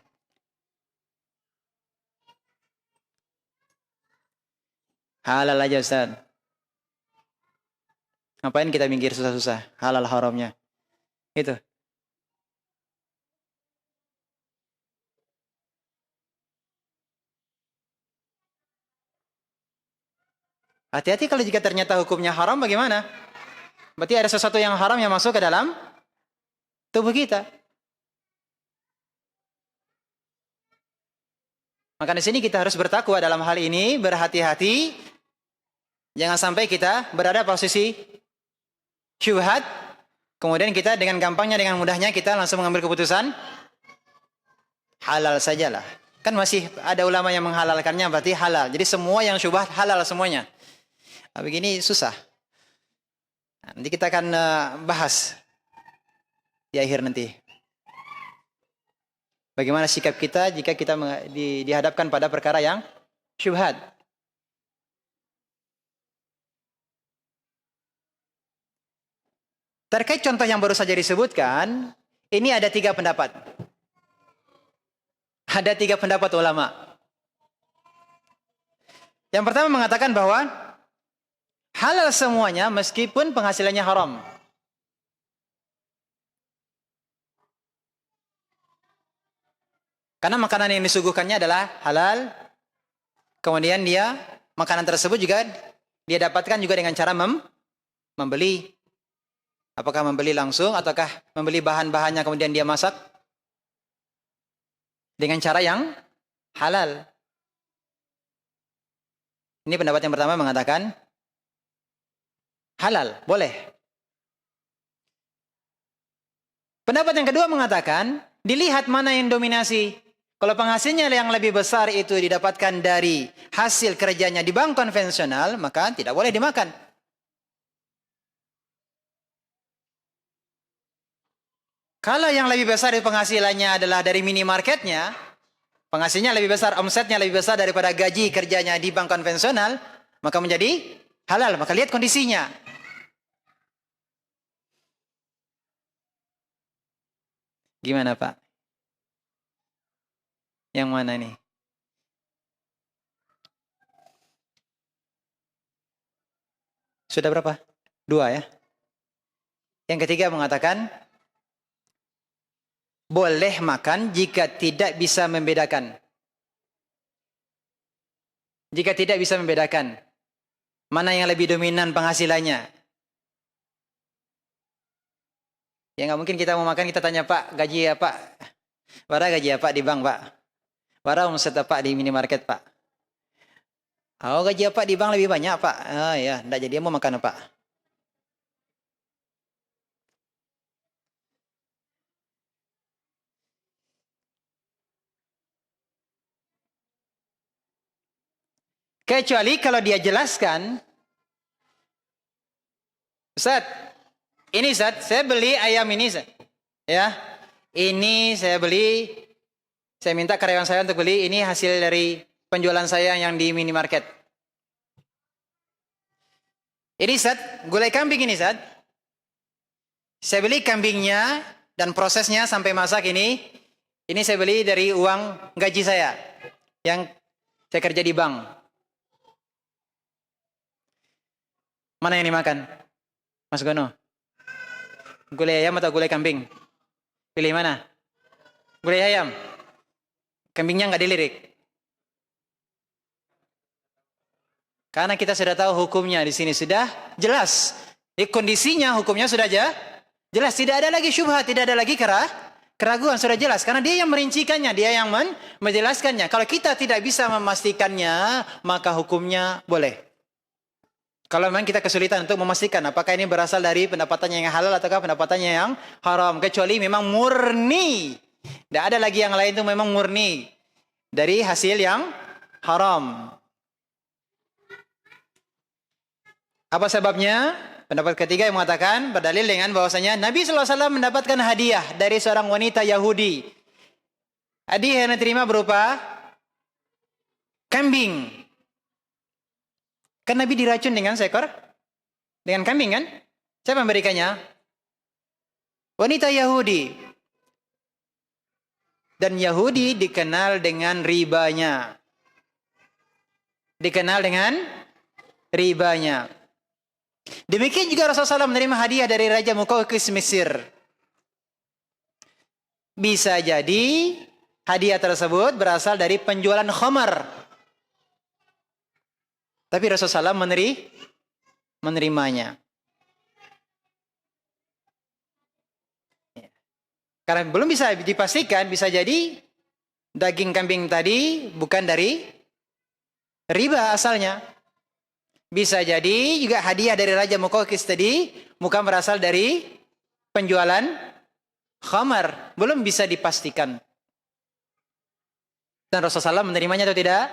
Halal aja Ustaz. Ngapain kita minggir susah-susah? Halal haramnya. Itu. Hati-hati kalau jika ternyata hukumnya haram, bagaimana? Berarti ada sesuatu yang haram yang masuk ke dalam tubuh kita. Maka di sini kita harus bertakwa dalam hal ini, berhati-hati. Jangan sampai kita berada posisi syubhat, kemudian kita dengan gampangnya, dengan mudahnya kita langsung mengambil keputusan halal sajalah. Kan masih ada ulama yang menghalalkannya, berarti halal. Jadi semua yang syubhat halal semuanya. Nah, begini susah. Nanti kita akan bahas di akhir nanti. Bagaimana sikap kita jika kita dihadapkan pada perkara yang syubhat. Terkait contoh yang baru saja disebutkan, ini ada 3 pendapat. Ada 3 pendapat ulama. Yang pertama mengatakan bahwa halal semuanya meskipun penghasilannya haram. Karena makanan yang disuguhkannya adalah halal. Kemudian makanan tersebut juga dia dapatkan juga dengan cara membeli. Apakah membeli langsung ataukah membeli bahan-bahannya kemudian dia masak dengan cara yang halal. Ini pendapat yang pertama mengatakan halal, boleh. Pendapat yang kedua mengatakan dilihat mana yang dominasi. Kalau penghasilnya yang lebih besar itu didapatkan dari hasil kerjanya di bank konvensional, maka tidak boleh dimakan. Kalau yang lebih besar dari penghasilannya adalah dari minimarketnya, penghasilnya lebih besar, omsetnya lebih besar daripada gaji kerjanya di bank konvensional, maka menjadi halal. Maka lihat kondisinya. Gimana Pak? Yang mana nih? Sudah berapa? 2 ya. Yang ketiga mengatakan boleh makan jika tidak bisa membedakan. Jika tidak bisa membedakan mana yang lebih dominan penghasilannya. Ya nggak mungkin kita mau makan kita tanya, Pak, gaji ya Pak? Bara gaji ya Pak di bank Pak? Bara omset apa di minimarket Pak? Oh gaji apa di bank lebih banyak Pak? Oh ya, enggak, jadi mau makan apa? Kecuali kalau dia jelaskan, Ustaz, ini Ustaz, saya beli ayam ini Ustaz. Ya, ini saya beli, saya minta karyawan saya untuk beli, ini hasil dari penjualan saya yang di minimarket. Ini Ustaz, gulai kambing ini Ustaz. Saya beli kambingnya dan prosesnya sampai masak ini saya beli dari uang gaji saya yang saya kerja di bank. Mana yang dimakan? Mas Gono? Gulai ayam atau gulai kambing? Pilih mana? Gulai ayam. Kambingnya nggak dilirik. Karena kita sudah tahu hukumnya di sini sudah jelas. Di kondisinya hukumnya sudah jelas. Tidak ada lagi syubhat, tidak ada lagi keraguan, sudah jelas. Karena dia yang merincikannya, dia yang menjelaskannya. Kalau kita tidak bisa memastikannya, maka hukumnya boleh. Kalau memang kita kesulitan untuk memastikan apakah ini berasal dari pendapatannya yang halal ataukah pendapatannya yang haram. Kecuali memang murni. Tidak ada lagi yang lain itu memang murni dari hasil yang haram. Apa sebabnya? Pendapat ketiga yang mengatakan berdalil dengan bahwasanya Nabi SAW mendapatkan hadiah dari seorang wanita Yahudi. Hadiah yang diterima berupa kambing. Kan Nabi diracun dengan seekor, dengan kambing kan? Siapa memberikannya? Wanita Yahudi. Dan Yahudi dikenal dengan ribanya. Dikenal dengan ribanya. Demikian juga Rasulullah SAW menerima hadiah dari Raja Muqawqis Mesir. Bisa jadi hadiah tersebut berasal dari penjualan khamar. Tapi Rasulullah SAW menerimanya. Karena belum bisa dipastikan, bisa jadi daging kambing tadi bukan dari riba asalnya. Bisa jadi juga hadiah dari Raja Muqawqis tadi bukan berasal dari penjualan khamar. Belum bisa dipastikan. Dan Rasulullah SAW menerimanya atau tidak?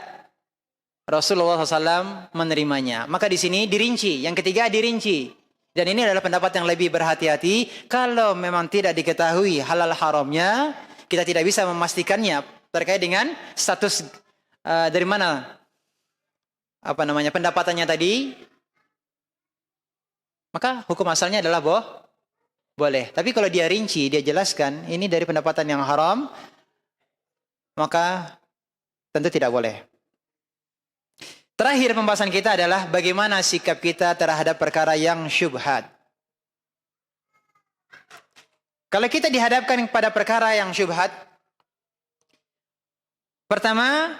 Rasulullah SAW menerimanya. Maka di sini dirinci. Yang ketiga dirinci. Dan ini adalah pendapat yang lebih berhati-hati. Kalau memang tidak diketahui halal haramnya, kita tidak bisa memastikannya terkait dengan status dari mana pendapatannya tadi. Maka hukum asalnya adalah boleh. Tapi kalau dia rinci, dia jelaskan ini dari pendapatan yang haram, maka tentu tidak boleh. Terakhir pembahasan kita adalah bagaimana sikap kita terhadap perkara yang syubhat. Kalau kita dihadapkan pada perkara yang syubhat, pertama,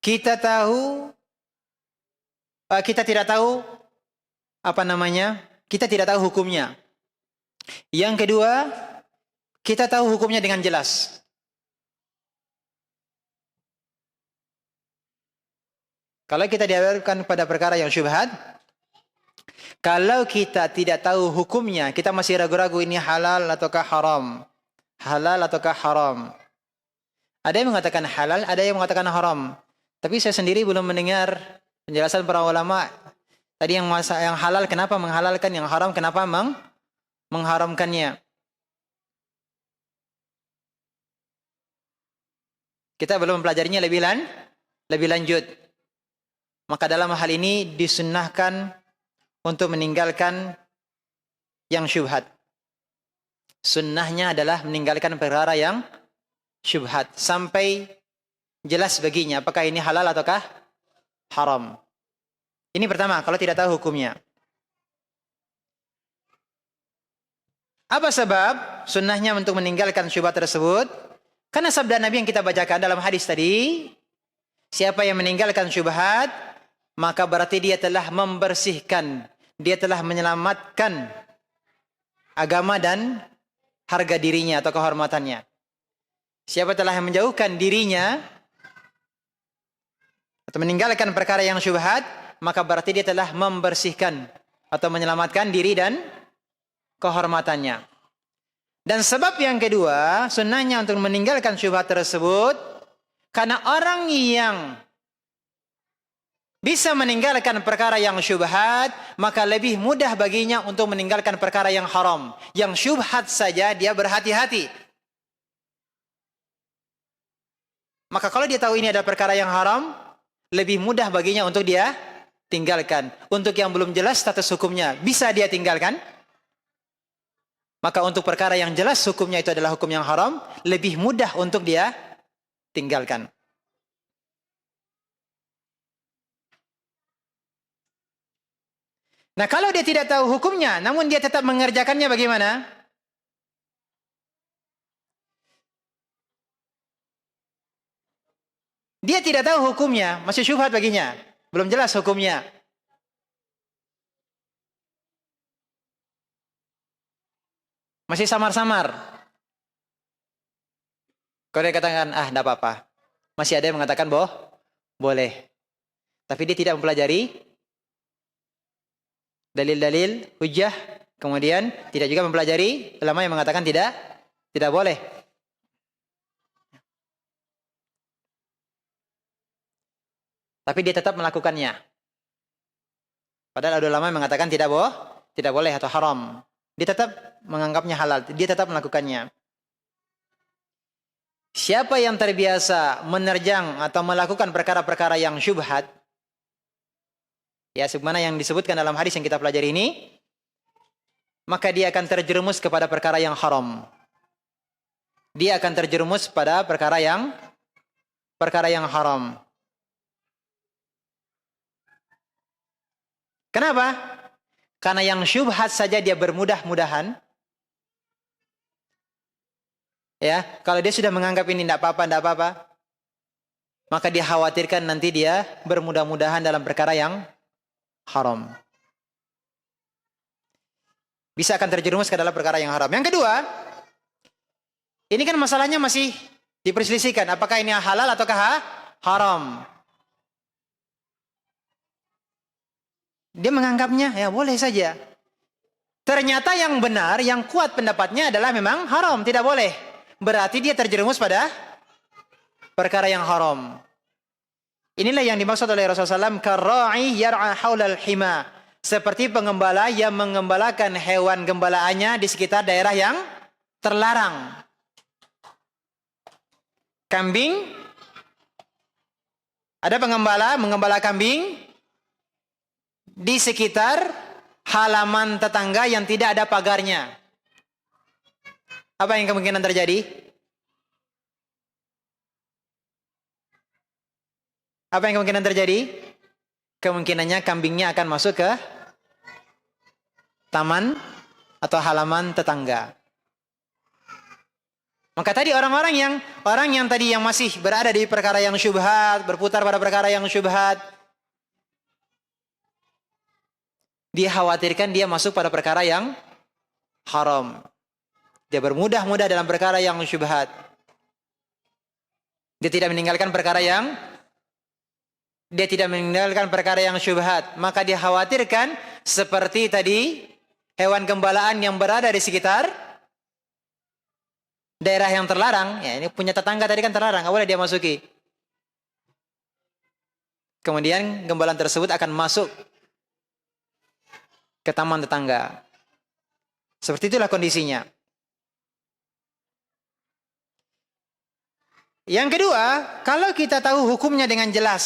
kita tidak tahu kita tidak tahu hukumnya. Yang kedua, kita tahu hukumnya dengan jelas. Kalau kita dihadapkan pada perkara yang syubhat, kalau kita tidak tahu hukumnya, kita masih ragu-ragu ini halal ataukah haram. Halal ataukah haram. Ada yang mengatakan halal, ada yang mengatakan haram. Tapi saya sendiri belum mendengar penjelasan para ulama. Tadi yang halal kenapa menghalalkan, yang haram kenapa mengharamkannya. Kita belum mempelajarinya lebih lanjut. Maka dalam hal ini disunnahkan untuk meninggalkan yang syubhat. Sunnahnya adalah meninggalkan perkara yang syubhat sampai jelas baginya apakah ini halal ataukah haram. Ini pertama, kalau tidak tahu hukumnya. Apa sebab sunnahnya untuk meninggalkan syubhat tersebut? Karena sabda Nabi yang kita bacakan dalam hadis tadi, siapa yang meninggalkan syubhat, maka berarti dia telah membersihkan, dia telah menyelamatkan agama dan harga dirinya atau kehormatannya. Siapa telah menjauhkan dirinya atau meninggalkan perkara yang syubhat, maka berarti dia telah membersihkan atau menyelamatkan diri dan kehormatannya. Dan sebab yang kedua, sunnahnya untuk meninggalkan syubhat tersebut, karena orang yang bisa meninggalkan perkara yang syubhat, maka lebih mudah baginya untuk meninggalkan perkara yang haram. Yang syubhat saja dia berhati-hati. Maka kalau dia tahu ini adalah perkara yang haram, lebih mudah baginya untuk dia tinggalkan. Untuk yang belum jelas status hukumnya, bisa dia tinggalkan? Maka untuk perkara yang jelas hukumnya itu adalah hukum yang haram, lebih mudah untuk dia tinggalkan. Nah, kalau dia tidak tahu hukumnya, namun dia tetap mengerjakannya bagaimana? Dia tidak tahu hukumnya, masih syubhat baginya, belum jelas hukumnya. Masih samar-samar. Kalau dia katakan, tidak apa-apa. Masih ada yang mengatakan, boleh. Tapi dia tidak mempelajari dalil-dalil, hujjah. Kemudian tidak juga mempelajari ulama yang mengatakan tidak boleh. Tapi dia tetap melakukannya. Padahal ada ulama yang mengatakan tidak boleh atau haram. Dia tetap menganggapnya halal, dia tetap melakukannya. Siapa yang terbiasa menerjang atau melakukan perkara-perkara yang syubhat, ya sebagaimana yang disebutkan dalam hadis yang kita pelajari ini, maka dia akan terjerumus kepada perkara yang haram. Dia akan terjerumus pada perkara yang haram. Kenapa? Karena yang syubhat saja dia bermudah-mudahan. Ya, kalau dia sudah menganggap ini tidak apa-apa, maka dia khawatirkan nanti dia bermudah-mudahan dalam perkara yang haram. Bisa akan terjerumus ke dalam perkara yang haram. Yang kedua, ini kan masalahnya masih diperselisihkan. Apakah ini halal ataukah haram? Dia menganggapnya, ya boleh saja. Ternyata yang benar, yang kuat pendapatnya adalah memang haram, tidak boleh. Berarti dia terjerumus pada perkara yang haram. Inilah yang dimaksud oleh Rasulullah SAW, karra'i yar'a haulal hima. Seperti pengembala yang mengembalakan hewan gembalaannya di sekitar daerah yang terlarang. Kambing, ada mengembala kambing di sekitar halaman tetangga yang tidak ada pagarnya. Apa yang kemungkinan terjadi? Apa yang kemungkinan terjadi? Kemungkinannya kambingnya akan masuk ke taman atau halaman tetangga. Maka tadi orang yang tadi yang masih berada di perkara yang syubhat, berputar pada perkara yang syubhat, dia khawatirkan dia masuk pada perkara yang haram. Dia bermudah-mudah dalam perkara yang syubhat. Dia tidak meninggalkan perkara yang syubhat. Maka dia khawatirkan seperti tadi hewan gembalaan yang berada di sekitar daerah yang terlarang. Ya, ini punya tetangga tadi kan terlarang, nggak boleh dia masuki. Kemudian gembalaan tersebut akan masuk ke taman tetangga. Seperti itulah kondisinya. Yang kedua, kalau kita tahu hukumnya dengan jelas,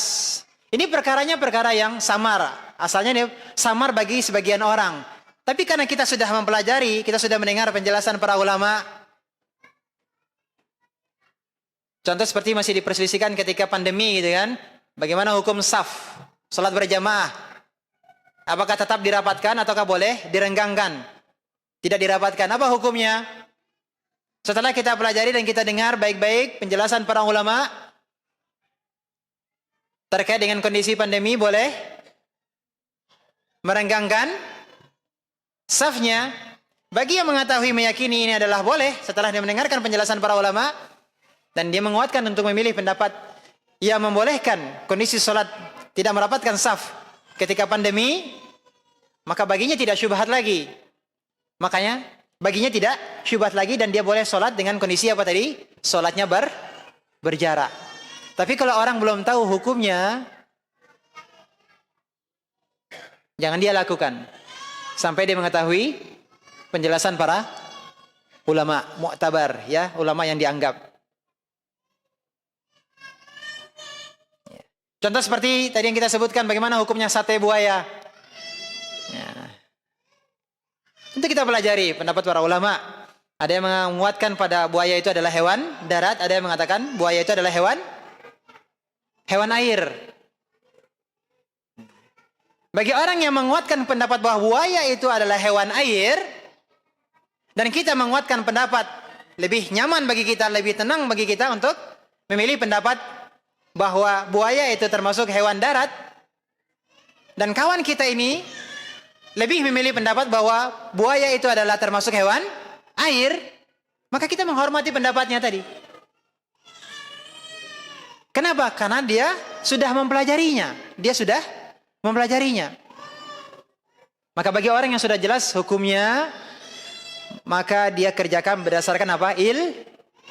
ini perkaranya perkara yang samar. Asalnya ini samar bagi sebagian orang. Tapi karena kita sudah mempelajari, kita sudah mendengar penjelasan para ulama. Contoh seperti masih diperselisihkan ketika pandemi gitu kan. Bagaimana hukum saf, salat berjamaah. Apakah tetap dirapatkan ataukah boleh direnggangkan? tidak dirapatkan. Apa hukumnya? Setelah kita pelajari dan kita dengar baik-baik penjelasan para ulama terkait dengan kondisi pandemi, boleh merenggangkan safnya. Bagi yang mengetahui meyakini ini adalah boleh, setelah dia mendengarkan penjelasan para ulama dan dia menguatkan untuk memilih pendapat yang membolehkan kondisi sholat tidak merapatkan saf ketika pandemi, maka baginya tidak syubhat lagi. Makanya baginya tidak syubhat lagi dan dia boleh sholat dengan kondisi apa tadi? Sholatnya berjarak. Tapi kalau orang belum tahu hukumnya, jangan dia lakukan sampai dia mengetahui penjelasan para ulama mu'tabar, ya, ulama yang dianggap. Contoh seperti tadi yang kita sebutkan, bagaimana hukumnya sate buaya. Ya. Tentu kita pelajari pendapat para ulama. Ada yang menguatkan pada buaya itu adalah hewan darat, ada yang mengatakan buaya itu adalah hewan air. Bagi orang yang menguatkan pendapat bahwa buaya itu adalah hewan air, dan kita menguatkan pendapat lebih nyaman bagi kita, lebih tenang bagi kita untuk memilih pendapat bahwa buaya itu termasuk hewan darat, dan kawan kita ini lebih memilih pendapat bahwa buaya itu adalah termasuk hewan air, maka kita menghormati pendapatnya tadi. Kenapa? Karena dia sudah mempelajarinya. Dia sudah mempelajarinya. Maka bagi orang yang sudah jelas hukumnya, maka dia kerjakan berdasarkan apa?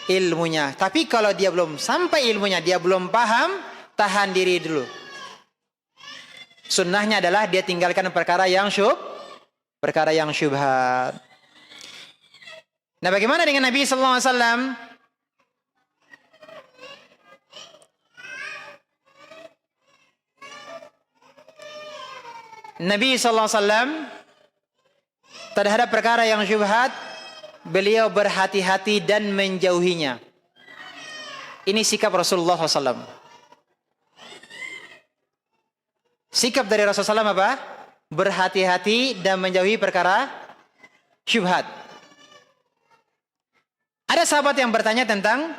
Ilmunya. Tapi kalau dia belum sampai ilmunya, dia belum paham, tahan diri dulu. Sunnahnya adalah dia tinggalkan perkara yang syubhat. Nah, bagaimana dengan Nabi sallallahu alaihi wasallam? Nabi sallallahu alaihi wasallam terhadap perkara yang syubhat, beliau berhati-hati dan menjauhinya. Ini sikap Rasulullah SAW. Sikap dari Rasulullah SAW apa? Berhati-hati dan menjauhi perkara syubhat. Ada sahabat yang bertanya tentang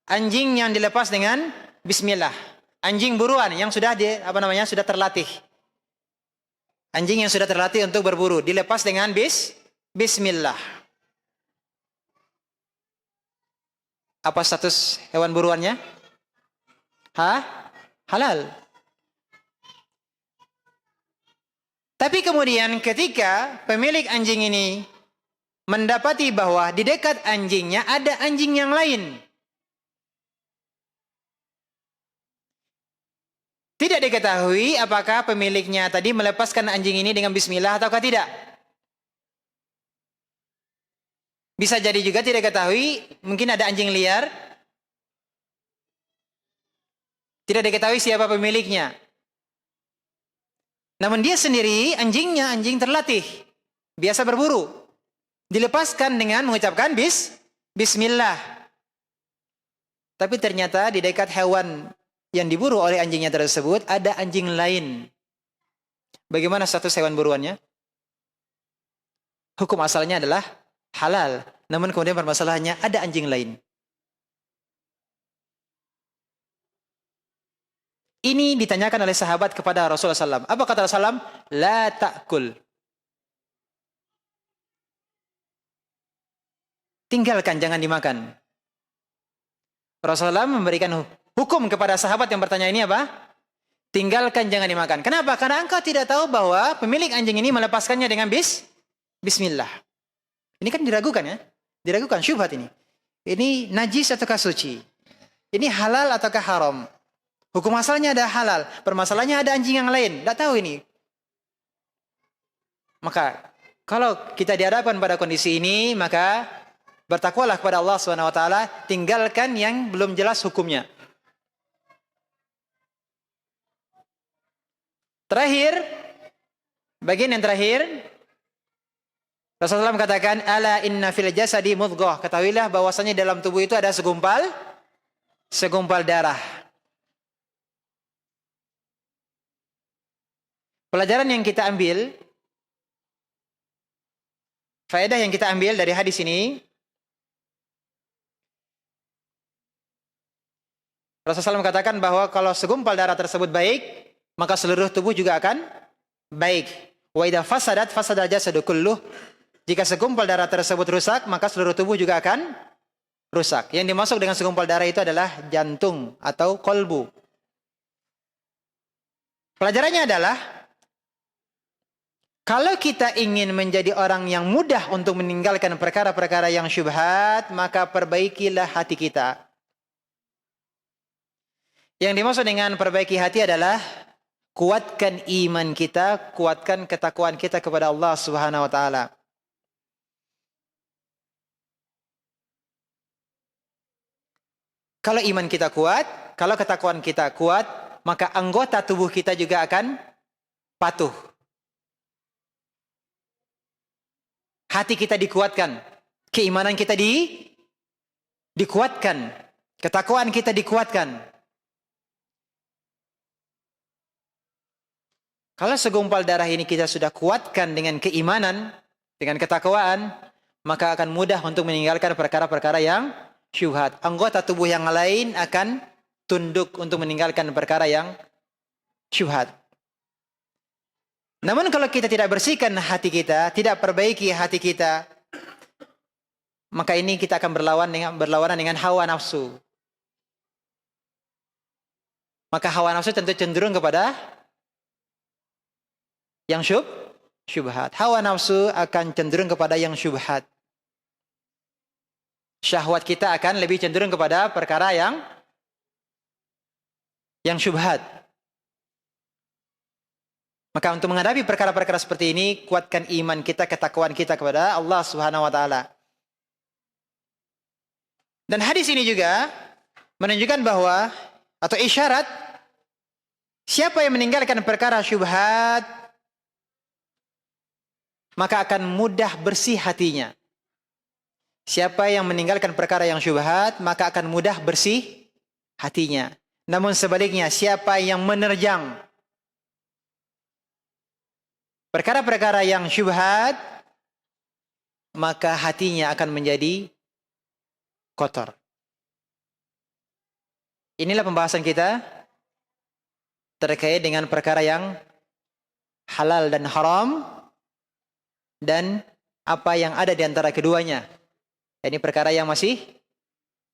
anjing yang dilepas dengan bismillah. Anjing buruan yang sudah sudah terlatih. Anjing yang sudah terlatih untuk berburu dilepas dengan bismillah. Apa status hewan buruannya? Halal. Tapi kemudian ketika pemilik anjing ini mendapati bahwa di dekat anjingnya ada anjing yang lain, tidak diketahui apakah pemiliknya tadi melepaskan anjing ini dengan bismillah ataukah tidak. Bisa jadi juga tidak diketahui, mungkin ada anjing liar. Tidak diketahui siapa pemiliknya. Namun dia sendiri, anjingnya anjing terlatih, biasa berburu. Dilepaskan dengan mengucapkan bismillah. Tapi ternyata di dekat hewan yang diburu oleh anjingnya tersebut ada anjing lain. Bagaimana status hewan buruannya? Hukum asalnya adalah halal. Namun kemudian permasalahannya ada anjing lain. Ini ditanyakan oleh sahabat kepada Rasulullah SAW. Apa kata Rasulullah SAW? La ta'kul. Tinggalkan, jangan dimakan. Rasulullah memberikan hukum kepada sahabat yang bertanya ini apa? Tinggalkan, jangan dimakan. Kenapa? Karena engkau tidak tahu bahwa pemilik anjing ini melepaskannya dengan bismillah. Ini kan diragukan ya. Diragukan syubhat ini. Ini najis ataukah suci? Ini halal ataukah haram? Hukum asalnya ada halal. Permasalahannya ada anjing yang lain. Tidak tahu ini. Maka kalau kita dihadapkan pada kondisi ini, maka bertakwalah kepada Allah SWT. Tinggalkan yang belum jelas hukumnya. Terakhir, bagian yang terakhir, Rasulullah SAW katakan, ala inna fil jasadi mudghah. Ketahuilah bahwasanya dalam tubuh itu ada segumpal darah. Pelajaran yang kita ambil, faedah yang kita ambil dari hadis ini, Rasulullah SAW katakan bahwa kalau segumpal darah tersebut baik, maka seluruh tubuh juga akan baik. Wa idza fasadat fasadal jasadu kulluh. Jika segumpal darah tersebut rusak, maka seluruh tubuh juga akan rusak. Yang dimaksud dengan segumpal darah itu adalah jantung atau kolbu. Pelajarannya adalah, kalau kita ingin menjadi orang yang mudah untuk meninggalkan perkara-perkara yang syubhat, maka perbaikilah hati kita. Yang dimaksud dengan perbaiki hati adalah kuatkan iman kita, kuatkan ketakwaan kita kepada Allah Subhanahu wa taala. Kalau iman kita kuat, kalau ketakwaan kita kuat, maka anggota tubuh kita juga akan patuh. Hati kita dikuatkan, keimanan kita dikuatkan, ketakwaan kita dikuatkan. Kalau segumpal darah ini kita sudah kuatkan dengan keimanan, dengan ketakwaan, maka akan mudah untuk meninggalkan perkara-perkara yang syubhat. Anggota tubuh yang lain akan tunduk untuk meninggalkan perkara yang syubhat. Namun kalau kita tidak bersihkan hati kita, tidak perbaiki hati kita, maka ini kita akan berlawanan dengan hawa nafsu. Maka hawa nafsu tentu cenderung kepada yang syubhat. Hawa nafsu akan cenderung kepada yang syubhat. Syahwat kita akan lebih cenderung kepada perkara yang syubhat. Maka untuk menghadapi perkara-perkara seperti ini, kuatkan iman kita, ketakwaan kita kepada Allah Subhanahu wa taala. Dan hadis ini juga menunjukkan bahwa, atau isyarat, siapa yang meninggalkan perkara syubhat, maka akan mudah bersih hatinya. Siapa yang meninggalkan perkara yang syubhat, maka akan mudah bersih hatinya. Namun sebaliknya, siapa yang menerjang perkara-perkara yang syubhat, maka hatinya akan menjadi kotor. Inilah pembahasan kita terkait dengan perkara yang halal dan haram, dan apa yang ada di antara keduanya. Ini perkara yang masih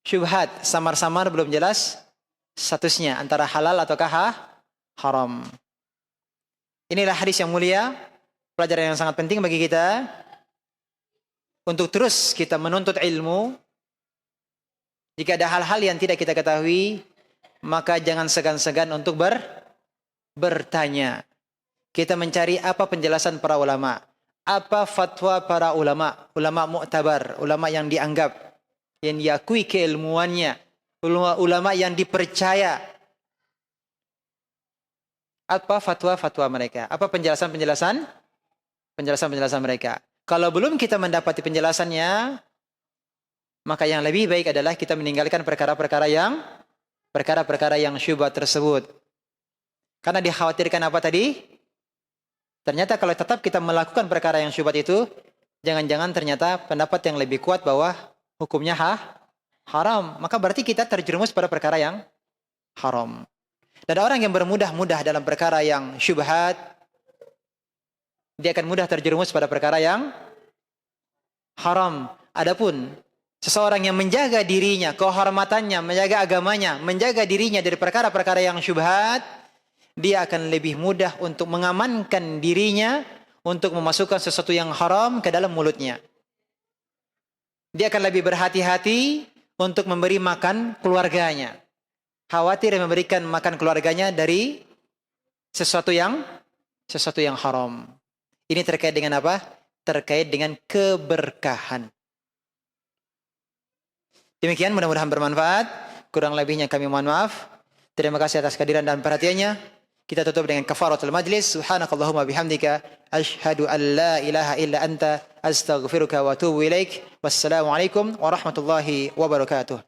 syubhat, samar-samar belum jelas statusnya antara halal ataukah haram. Inilah hadis yang mulia, pelajaran yang sangat penting bagi kita untuk terus kita menuntut ilmu. Jika ada hal-hal yang tidak kita ketahui, maka jangan segan-segan untuk bertanya. Kita mencari apa penjelasan para ulama. Apa fatwa para ulama, ulama mu'tabar, ulama yang dianggap, yang diakui keilmuannya, ulama yang dipercaya. Apa fatwa-fatwa mereka? Apa penjelasan-penjelasan mereka? Kalau belum kita mendapati penjelasannya, maka yang lebih baik adalah kita meninggalkan perkara-perkara yang syubhat tersebut. Karena dikhawatirkan apa tadi? Ternyata kalau tetap kita melakukan perkara yang syubhat itu, jangan-jangan ternyata pendapat yang lebih kuat bahwa hukumnya haram. Maka berarti kita terjerumus pada perkara yang haram. Dan orang yang bermudah-mudah dalam perkara yang syubhat, dia akan mudah terjerumus pada perkara yang haram. Adapun seseorang yang menjaga dirinya, kehormatannya, menjaga agamanya, menjaga dirinya dari perkara-perkara yang syubhat, dia akan lebih mudah untuk mengamankan dirinya untuk memasukkan sesuatu yang haram ke dalam mulutnya. Dia akan lebih berhati-hati untuk memberi makan keluarganya. Khawatir memberikan makan keluarganya dari sesuatu yang haram. Ini terkait dengan apa? Terkait dengan keberkahan. Demikian, mudah-mudahan bermanfaat. Kurang lebihnya kami mohon maaf. Terima kasih atas kehadiran dan perhatiannya. Kita tutup dengan kafaratul majlis. Subhanakallahumma bihamdika asyhadu an la ilaha illa anta astaghfiruka wa atubu ilaik. Wassalamualaikum warahmatullahi wabarakatuh.